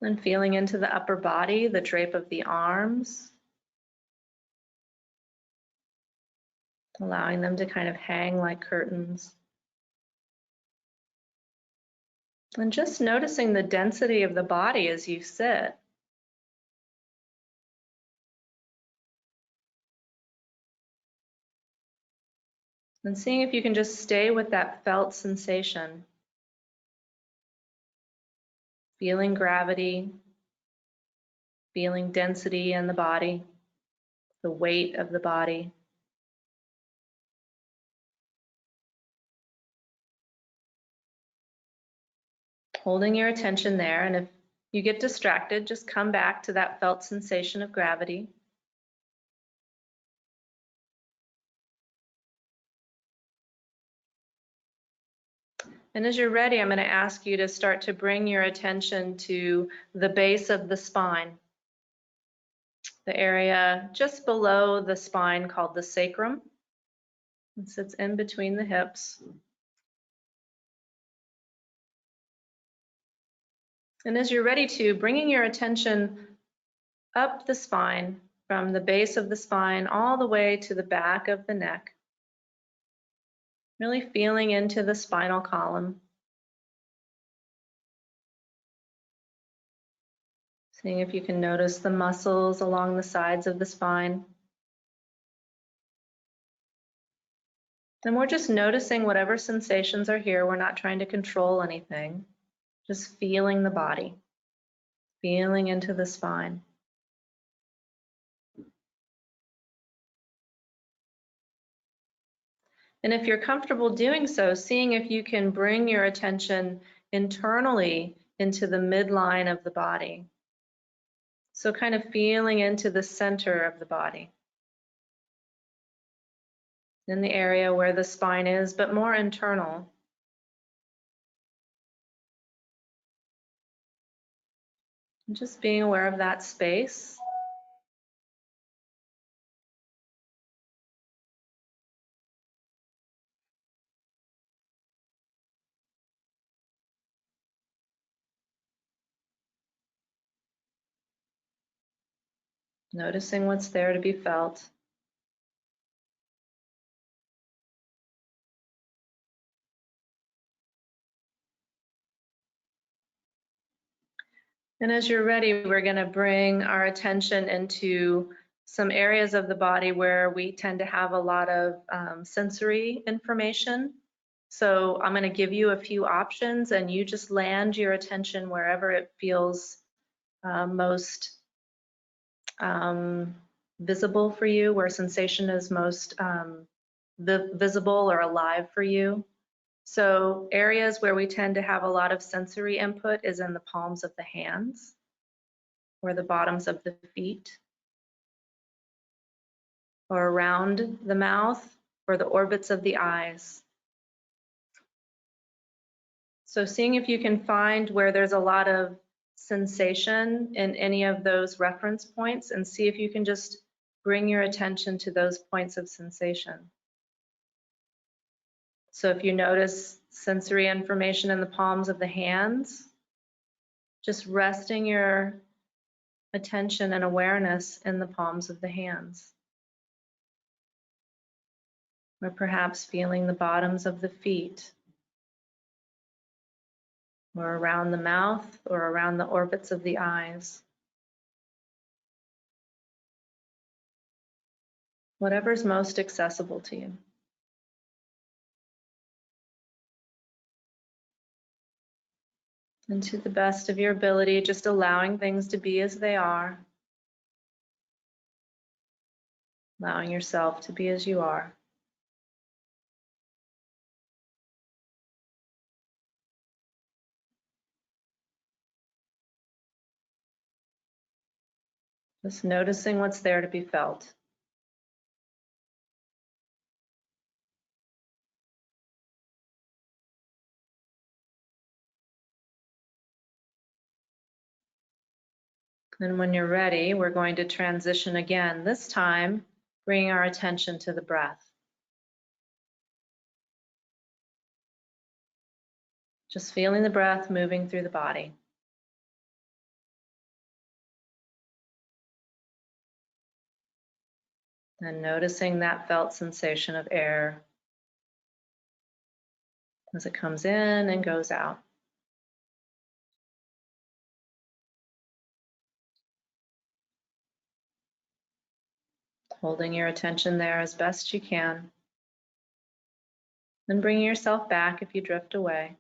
And feeling into the upper body, the drape of the arms. Allowing them to kind of hang like curtains. And just noticing the density of the body as you sit. And seeing if you can just stay with that felt sensation. Feeling gravity, feeling density in the body, the weight of the body. Holding your attention there, and if you get distracted, just come back to that felt sensation of gravity. And as you're ready, I'm going to ask you to start to bring your attention to the base of the spine, the area just below the spine called the sacrum. It sits in between the hips. And as you're ready to, bringing your attention up the spine, from the base of the spine all the way to the back of the neck. Really feeling into the spinal column. Seeing if you can notice the muscles along the sides of the spine. And we're just noticing whatever sensations are here. We're not trying to control anything. Just feeling the body, feeling into the spine. And if you're comfortable doing so, seeing if you can bring your attention internally into the midline of the body. So kind of feeling into the center of the body, in the area where the spine is, but more internal. And just being aware of that space. Noticing what's there to be felt. And as you're ready, we're going to bring our attention into some areas of the body where we tend to have a lot of sensory information. So I'm going to give you a few options and you just land your attention wherever it feels most visible for you, where sensation is most visible or alive for you. So areas where we tend to have a lot of sensory input is in the palms of the hands or the bottoms of the feet or around the mouth or the orbits of the eyes. So seeing if you can find where there's a lot of sensation in any of those reference points and see if you can just bring your attention to those points of sensation. So if you notice sensory information in the palms of the hands, just resting your attention and awareness in the palms of the hands. Or perhaps feeling the bottoms of the feet, or around the mouth, or around the orbits of the eyes. Whatever's most accessible to you. And to the best of your ability, just allowing things to be as they are. Allowing yourself to be as you are. Just noticing what's there to be felt. And when you're ready, we're going to transition again, this time bringing our attention to the breath. Just feeling the breath moving through the body. And noticing that felt sensation of air as it comes in and goes out. Holding your attention there as best you can. Then bringing yourself back if you drift away.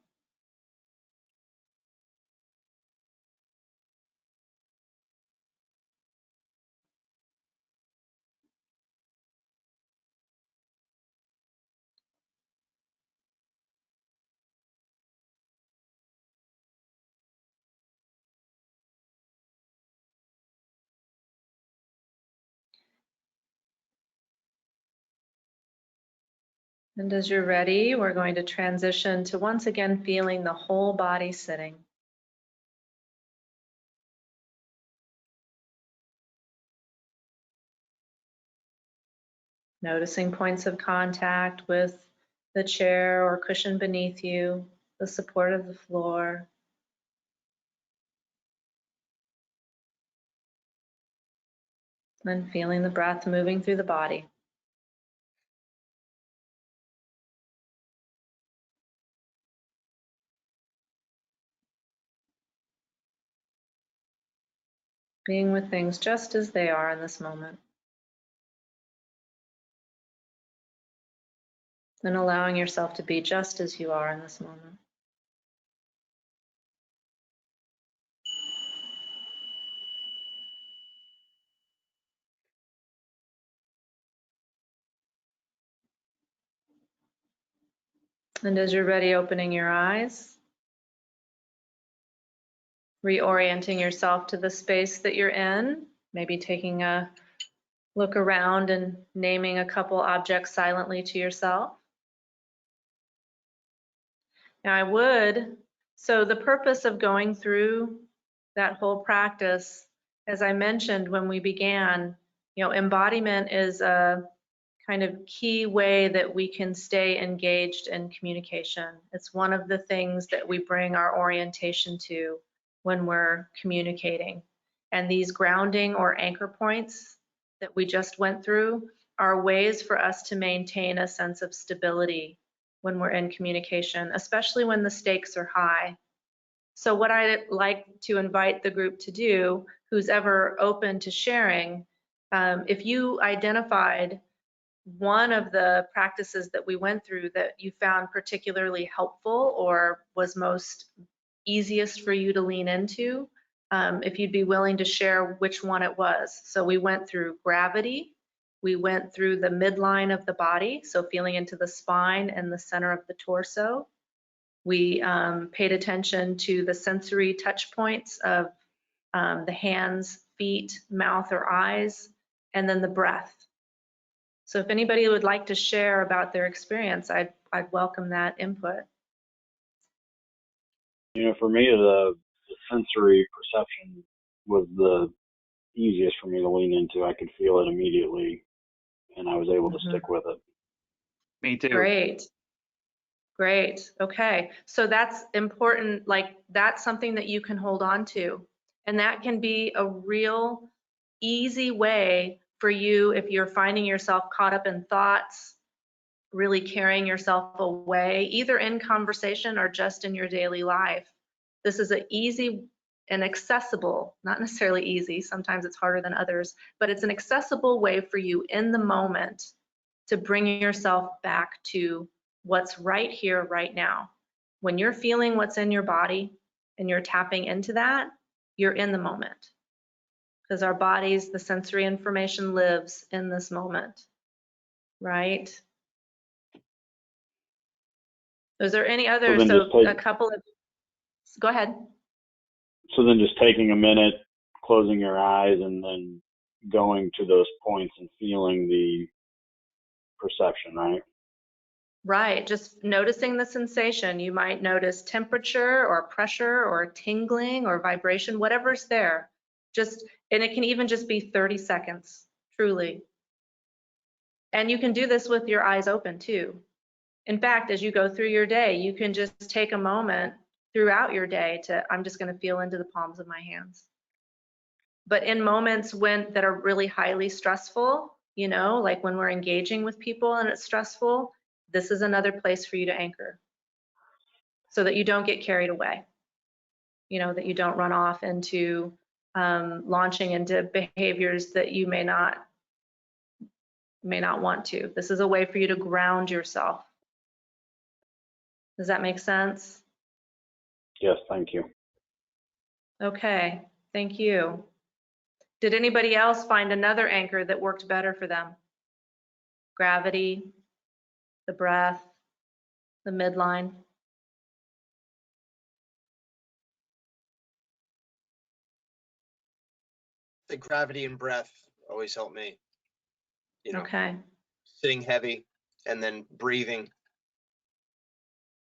And as you're ready, we're going to transition to once again feeling the whole body sitting. Noticing points of contact with the chair or cushion beneath you, the support of the floor. And feeling the breath moving through the body. Being with things just as they are in this moment. And allowing yourself to be just as you are in this moment. And as you're ready, opening your eyes, reorienting yourself to the space that you're in, maybe taking a look around and naming a couple objects silently to yourself. Now so the purpose of going through that whole practice, as I mentioned when we began, embodiment is a kind of key way that we can stay engaged in communication. It's one of the things that we bring our orientation to when we're communicating. And these grounding or anchor points that we just went through are ways for us to maintain a sense of stability when we're in communication, especially when the stakes are high. So what I'd like to invite the group to do, who's ever open to sharing, if you identified one of the practices that we went through that you found particularly helpful or was most easiest for you to lean into, if you'd be willing to share which one it was. So we went through gravity, we went through the midline of the body, so feeling into the spine and the center of the torso. We paid attention to the sensory touch points of the hands, feet, mouth, or eyes, and then the breath. So if anybody would like to share about their experience, I'd welcome that input. For me, the sensory perception was the easiest for me to lean into. I could feel it immediately, and I was able to stick with it. Me too. Great. Okay. So that's important. Like, that's something that you can hold on to. And that can be a real easy way for you if you're finding yourself caught up in thoughts, really carrying yourself away, either in conversation or just in your daily life. This is an easy and accessible, not necessarily easy, sometimes it's harder than others, but it's an accessible way for you in the moment to bring yourself back to what's right here, right now. When you're feeling what's in your body and you're tapping into that, you're in the moment. Because our bodies, the sensory information lives in this moment, right? Is there any other, a couple of, go ahead. So then just taking a minute, closing your eyes, and then going to those points and feeling the perception, right? Right, just noticing the sensation. You might notice temperature or pressure or tingling or vibration, whatever's there. And it can even just be 30 seconds, truly. And you can do this with your eyes open too. In fact, as you go through your day, you can just take a moment throughout your day I'm just gonna feel into the palms of my hands. But in moments that are really highly stressful, like when we're engaging with people and it's stressful, this is another place for you to anchor so that you don't get carried away, that you don't run off into launching into behaviors that you may not want to. This is a way for you to ground yourself. Does that make sense? Yes, thank you. Okay, thank you. Did anybody else find another anchor that worked better for them? Gravity, the breath, the midline. The gravity and breath always help me. Okay. Sitting heavy and then breathing.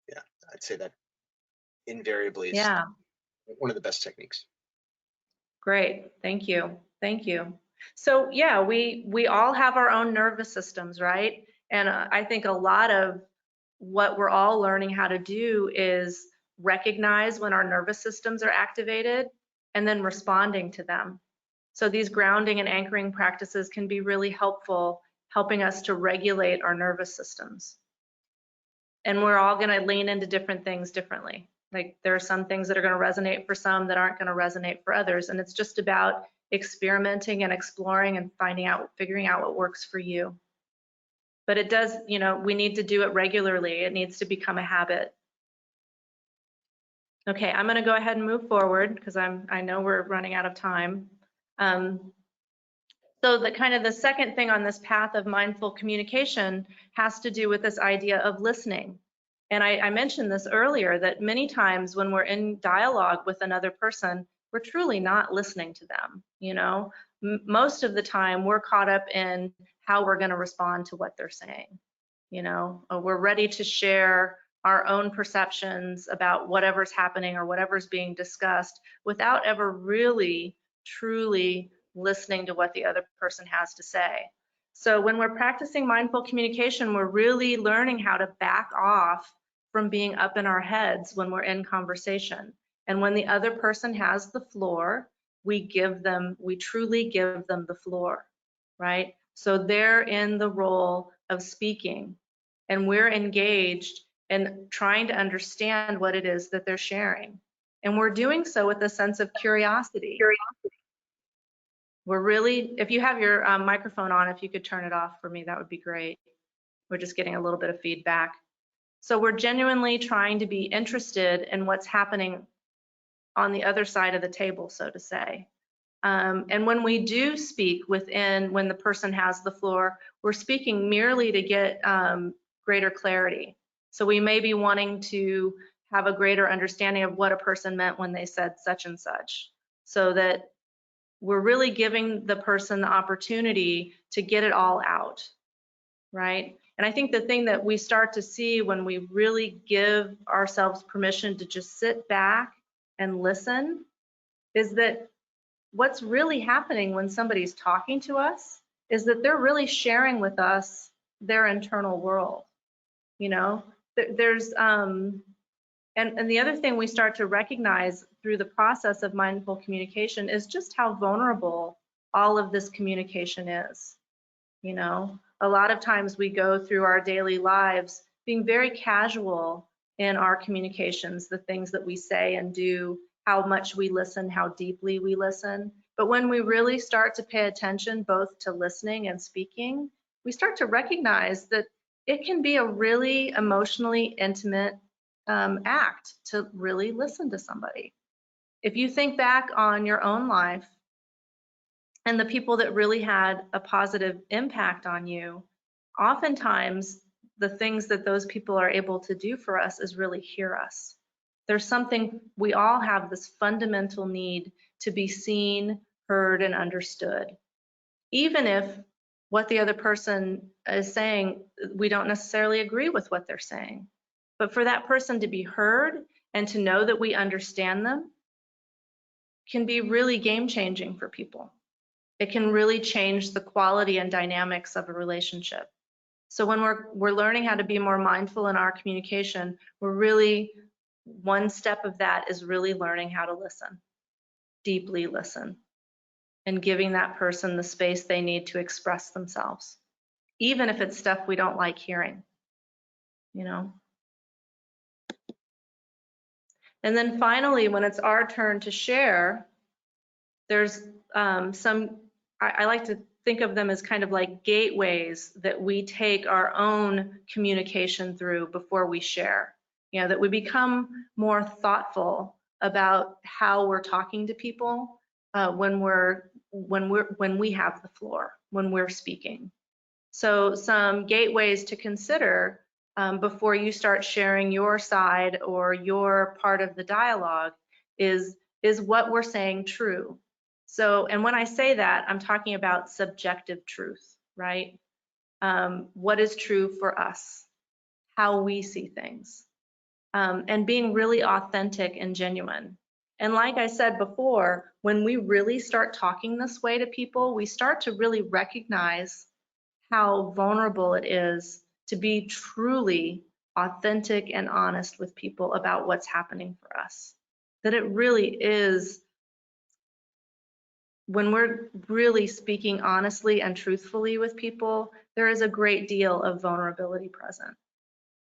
Yeah, I'd say that invariably is one of the best techniques. Great, thank you, thank you. So yeah, we all have our own nervous systems, right? And I think a lot of what we're all learning how to do is recognize when our nervous systems are activated and then responding to them. So these grounding and anchoring practices can be really helpful, helping us to regulate our nervous systems. And we're all going to lean into different things differently. Like, there are some things that are going to resonate for some that aren't going to resonate for others. And it's just about experimenting and exploring and figuring out what works for you. But it does, you know, we need to do it regularly. It needs to become a habit. Okay, I'm going to go ahead and move forward because I know we're running out of time. So the second thing on this path of mindful communication has to do with this idea of listening. And I mentioned this earlier, that many times when we're in dialogue with another person, we're truly not listening to them. You know, most of the time we're caught up in how we're going to respond to what they're saying. You know, we're ready to share our own perceptions about whatever's happening or whatever's being discussed without ever really, truly listening to what the other person has to say. So when we're practicing mindful communication, we're really learning how to back off from being up in our heads when we're in conversation. And when the other person has the floor, we truly give them the floor, right? So they're in the role of speaking, and we're engaged in trying to understand what it is that they're sharing. And we're doing so with a sense of curiosity. We're really, if you have your microphone on, if you could turn it off for me, that would be great. We're just getting a little bit of feedback. So we're genuinely trying to be interested in what's happening on the other side of the table, so to say. And when we do speak when the person has the floor, we're speaking merely to get greater clarity. So we may be wanting to have a greater understanding of what a person meant when they said such and such, so that we're really giving the person the opportunity to get it all out, right? And I think the thing that we start to see when we really give ourselves permission to just sit back and listen is that what's really happening when somebody's talking to us is that they're really sharing with us their internal world. You know, there's and the other thing we start to recognize through the process of mindful communication is just how vulnerable all of this communication is. You know, a lot of times we go through our daily lives being very casual in our communications, the things that we say and do, how much we listen, how deeply we listen. But when we really start to pay attention both to listening and speaking, we start to recognize that it can be a really emotionally intimate act to really listen to somebody. If you think back on your own life and the people that really had a positive impact on you, oftentimes the things that those people are able to do for us is really hear us. There's something, we all have this fundamental need to be seen, heard, and understood. Even if what the other person is saying, we don't necessarily agree with what they're saying. But for that person to be heard and to know that we understand them can be really game-changing for people. It can really change the quality and dynamics of a relationship. So when we're learning how to be more mindful in our communication, one step of that is really learning how to listen, deeply listen, and giving that person the space they need to express themselves, even if it's stuff we don't like hearing, you know. And then finally, when it's our turn to share, there's I like to think of them as kind of like gateways that we take our own communication through before we share. You know, that we become more thoughtful about how we're talking to people when we have the floor, when we're speaking. So some gateways to consider before you start sharing your side or your part of the dialogue is what we're saying true? So, and when I say that, I'm talking about subjective truth, right? What is true for us, how we see things, and being really authentic and genuine. And like I said before, when we really start talking this way to people, we start to really recognize how vulnerable it is to be truly authentic and honest with people about what's happening for us. That it really is, when we're really speaking honestly and truthfully with people, there is a great deal of vulnerability present.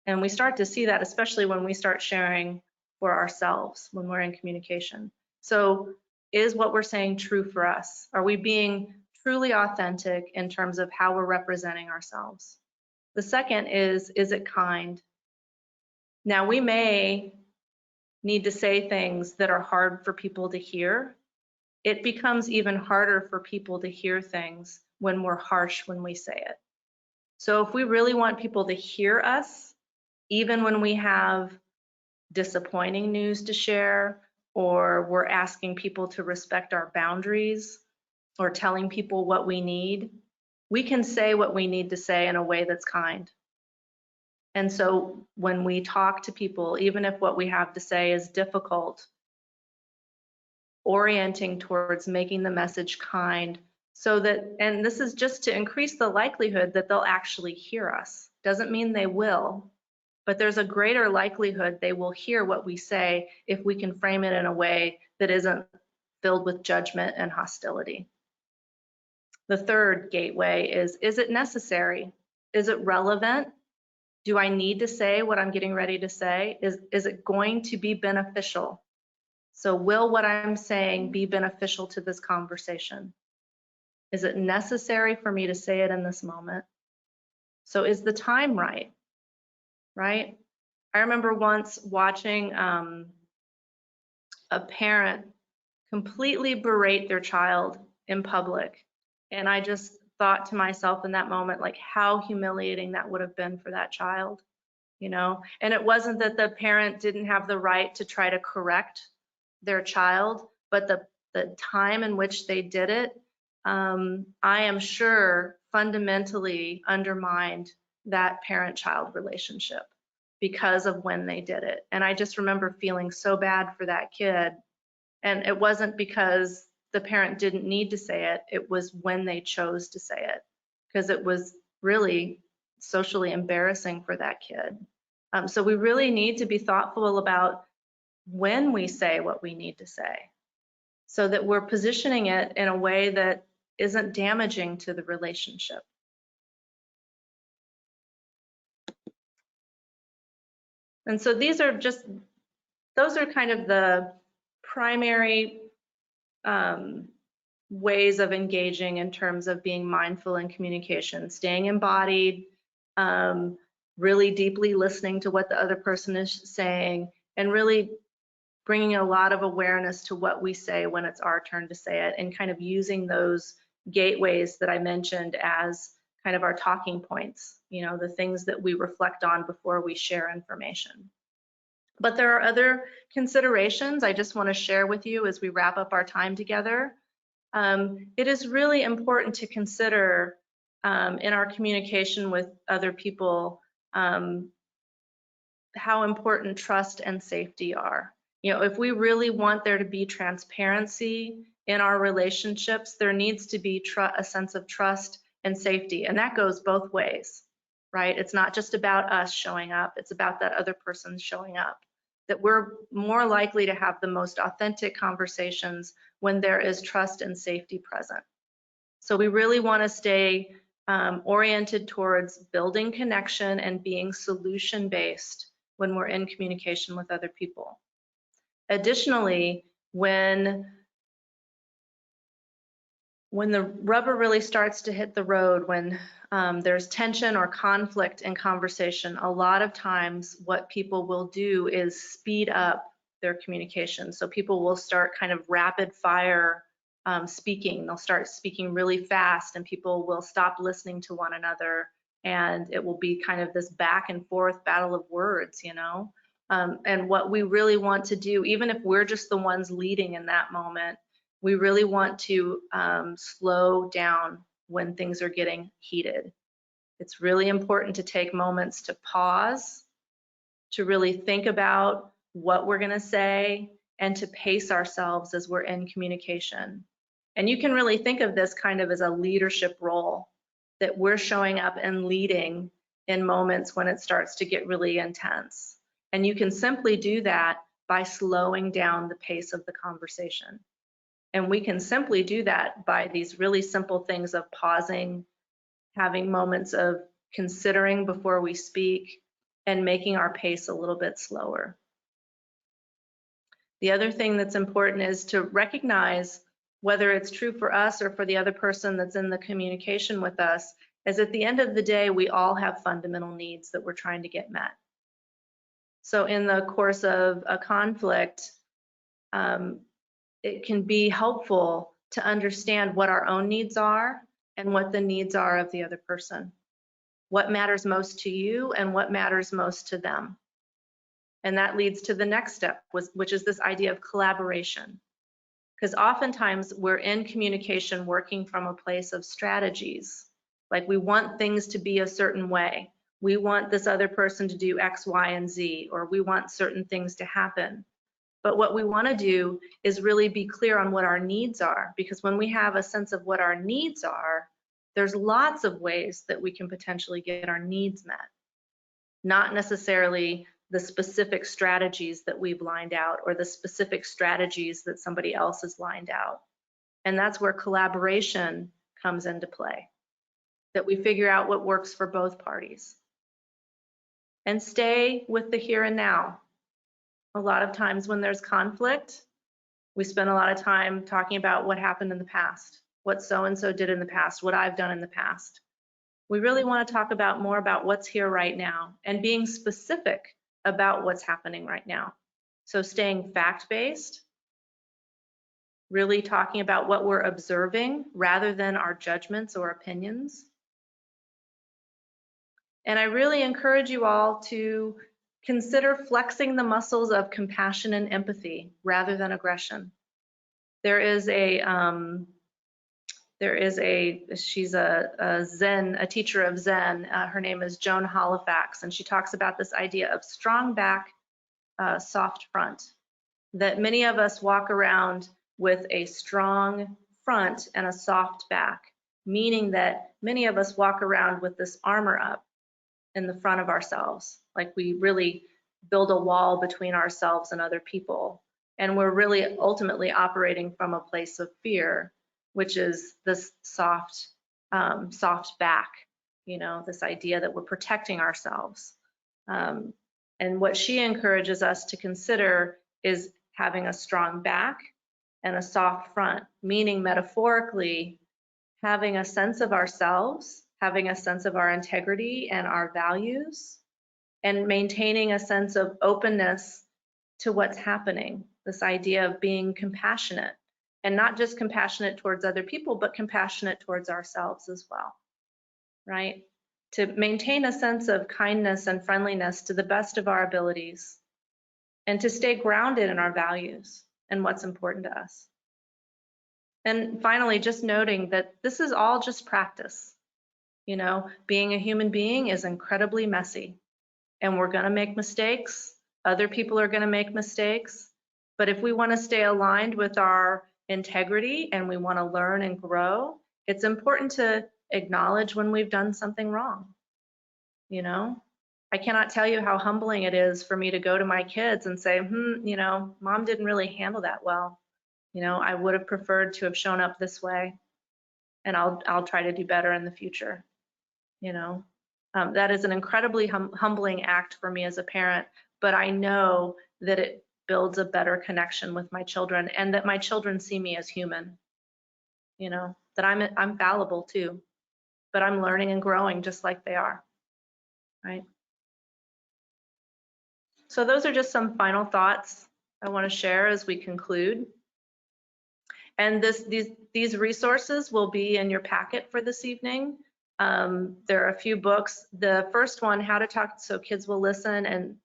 And we start to see that, especially when we start sharing for ourselves, when we're in communication. So is what we're saying true for us? Are we being truly authentic in terms of how we're representing ourselves? The second is it kind? Now, we may need to say things that are hard for people to hear. It becomes even harder for people to hear things when we're harsh when we say it. So if we really want people to hear us, even when we have disappointing news to share, or we're asking people to respect our boundaries, or telling people what we need, we can say what we need to say in a way that's kind. And so when we talk to people, even if what we have to say is difficult, orienting towards making the message kind, so that, and this is just to increase the likelihood that they'll actually hear us. Doesn't mean they will, but there's a greater likelihood they will hear what we say if we can frame it in a way that isn't filled with judgment and hostility. The third gateway is it necessary? Is it relevant? Do I need to say what I'm getting ready to say? Is it going to be beneficial? So will what I'm saying be beneficial to this conversation? Is it necessary for me to say it in this moment? So is the time right? Right? I remember once watching a parent completely berate their child in public. And I just thought to myself in that moment, like, how humiliating that would have been for that child, you know? And it wasn't that the parent didn't have the right to try to correct their child, but the time in which they did it, I am sure fundamentally undermined that parent-child relationship because of when they did it. And I just remember feeling so bad for that kid. And it wasn't because the parent didn't need to say it, it was when they chose to say it, because it was really socially embarrassing for that kid. So we really need to be thoughtful about when we say what we need to say, so that we're positioning it in a way that isn't damaging to the relationship. And so those are kind of the primary ways of engaging in terms of being mindful in communication, staying embodied, really deeply listening to what the other person is saying, and really bringing a lot of awareness to what we say when it's our turn to say it, and kind of using those gateways that I mentioned as kind of our talking points, you know, the things that we reflect on before we share information. But there are other considerations I just want to share with you as we wrap up our time together. It is really important to consider in our communication with other people how important trust and safety are. You know, if we really want there to be transparency in our relationships, there needs to be a sense of trust and safety, and that goes both ways, right? It's not just about us showing up, it's about that other person showing up. That we're more likely to have the most authentic conversations when there is trust and safety present. So we really want to stay oriented towards building connection and being solution-based when we're in communication with other people. Additionally, when the rubber really starts to hit the road, when there's tension or conflict in conversation, a lot of times what people will do is speed up their communication. So people will start kind of rapid fire speaking. They'll start speaking really fast, and people will stop listening to one another, and it will be kind of this back and forth battle of words, you know? And what we really want to do, even if we're just the ones leading in that moment, we really want to slow down when things are getting heated. It's really important to take moments to pause, to really think about what we're going to say, and to pace ourselves as we're in communication. And you can really think of this kind of as a leadership role, that we're showing up and leading in moments when it starts to get really intense. And you can simply do that by slowing down the pace of the conversation. And we can simply do that by these really simple things of pausing, having moments of considering before we speak, and making our pace a little bit slower. The other thing that's important is to recognize, whether it's true for us or for the other person that's in the communication with us, is at the end of the day, we all have fundamental needs that we're trying to get met. So in the course of a conflict, it can be helpful to understand what our own needs are and what the needs are of the other person. What matters most to you and what matters most to them. And that leads to the next step, which is this idea of collaboration. Because oftentimes we're in communication working from a place of strategies. Like we want things to be a certain way. We want this other person to do X, Y, and Z, or we want certain things to happen. But what we want to do is really be clear on what our needs are, because when we have a sense of what our needs are, there's lots of ways that we can potentially get our needs met. Not necessarily the specific strategies that we've lined out or the specific strategies that somebody else has lined out. And that's where collaboration comes into play, that we figure out what works for both parties. And stay with the here and now. A lot of times when there's conflict, we spend a lot of time talking about what happened in the past, what so-and-so did in the past, what I've done in the past. We really want to talk about more about what's here right now and being specific about what's happening right now. So staying fact-based, really talking about what we're observing rather than our judgments or opinions. And I really encourage you all to consider flexing the muscles of compassion and empathy rather than aggression. She's a teacher of Zen. Her name is Joan Halifax, and she talks about this idea of strong back, soft front. That many of us walk around with a strong front and a soft back, meaning that many of us walk around with this armor up in the front of ourselves, like we really build a wall between ourselves and other people. And we're really ultimately operating from a place of fear, which is this soft back, this idea that we're protecting ourselves. And what she encourages us to consider is having a strong back and a soft front, meaning metaphorically having a sense of ourselves, having a sense of our integrity and our values, and maintaining a sense of openness to what's happening. This idea of being compassionate, and not just compassionate towards other people, but compassionate towards ourselves as well, right? To maintain a sense of kindness and friendliness to the best of our abilities, and to stay grounded in our values and what's important to us. And finally, just noting that this is all just practice. Being a human being is incredibly messy, and we're going to make mistakes. Other people are going to make mistakes. But if we want to stay aligned with our integrity and we want to learn and grow, it's important to acknowledge when we've done something wrong. I cannot tell you how humbling it is for me to go to my kids and say, Mom didn't really handle that well. I would have preferred to have shown up this way, and I'll try to do better in the future. That is an incredibly humbling act for me as a parent, but I know that it builds a better connection with my children, and that my children see me as human. That I'm fallible too, but I'm learning and growing just like they are, right? So those are just some final thoughts I want to share as we conclude. And these resources will be in your packet for this evening. There are a few books. The first one, How to Talk So Kids Will Listen,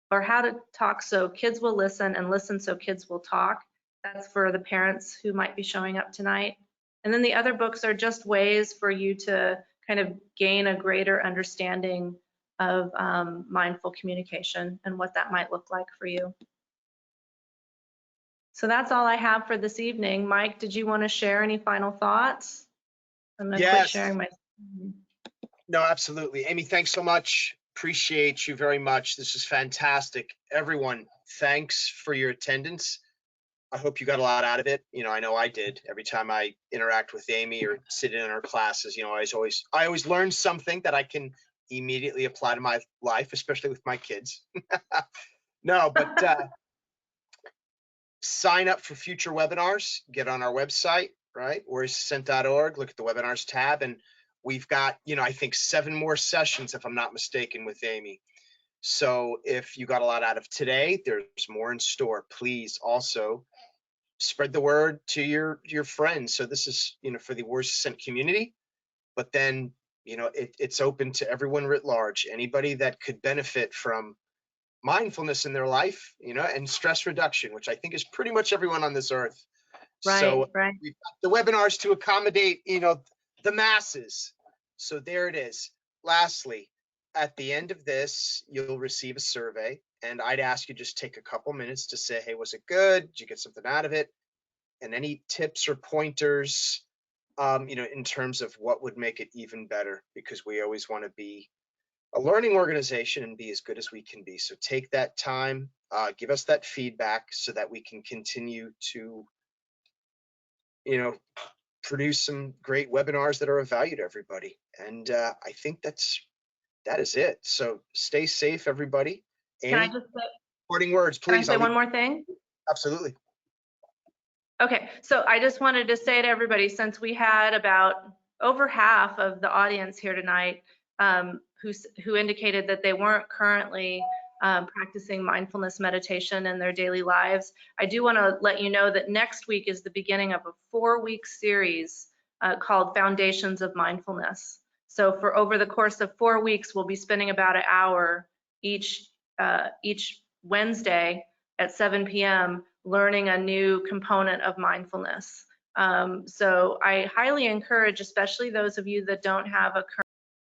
or How to Talk So Kids Will Listen and Listen So Kids Will Talk. That's for the parents who might be showing up tonight. And then the other books are just ways for you to kind of gain a greater understanding of mindful communication and what that might look like for you. So that's all I have for this evening. Mike, did you want to share any final thoughts? I'm going to quit sharing my. No, absolutely. Amy, thanks so much. Appreciate you very much. This is fantastic. Everyone, thanks for your attendance. I hope you got a lot out of it. I know I did. Every time I interact with Amy or sit in her classes, I always learn something that I can immediately apply to my life, especially with my kids. No, but sign up for future webinars. Get on our website, right? Worriscent.org. Look at the webinars tab, and We've got, I think 7 more sessions, if I'm not mistaken, with Amy. So if you got a lot out of today, there's more in store. Please also spread the word to your friends. So this is, for the Worst Sent community, but then, it's open to everyone writ large. Anybody that could benefit from mindfulness in their life, and stress reduction, which I think is pretty much everyone on this earth. So Right. we've got the webinars to accommodate, the masses. So there it is. Lastly, at the end of this, you'll receive a survey, and I'd ask you just take a couple minutes to say, hey, was it good? Did you get something out of it? And any tips or pointers, in terms of what would make it even better, because we always want to be a learning organization and be as good as we can be. So take that time, give us that feedback so that we can continue to, produce some great webinars that are of value to everybody. And I think that is it. So stay safe, everybody. Can I Amy, just say, parting words, can I please. say one more thing? Absolutely. Okay, so I just wanted to say to everybody, since we had about over half of the audience here tonight who indicated that they weren't currently practicing mindfulness meditation in their daily lives, I do want to let you know that next week is the beginning of a 4-week series called Foundations of Mindfulness. So for over the course of 4 weeks, we'll be spending about an hour each Wednesday at 7 p.m. learning a new component of mindfulness. So I highly encourage, especially those of you that don't have a current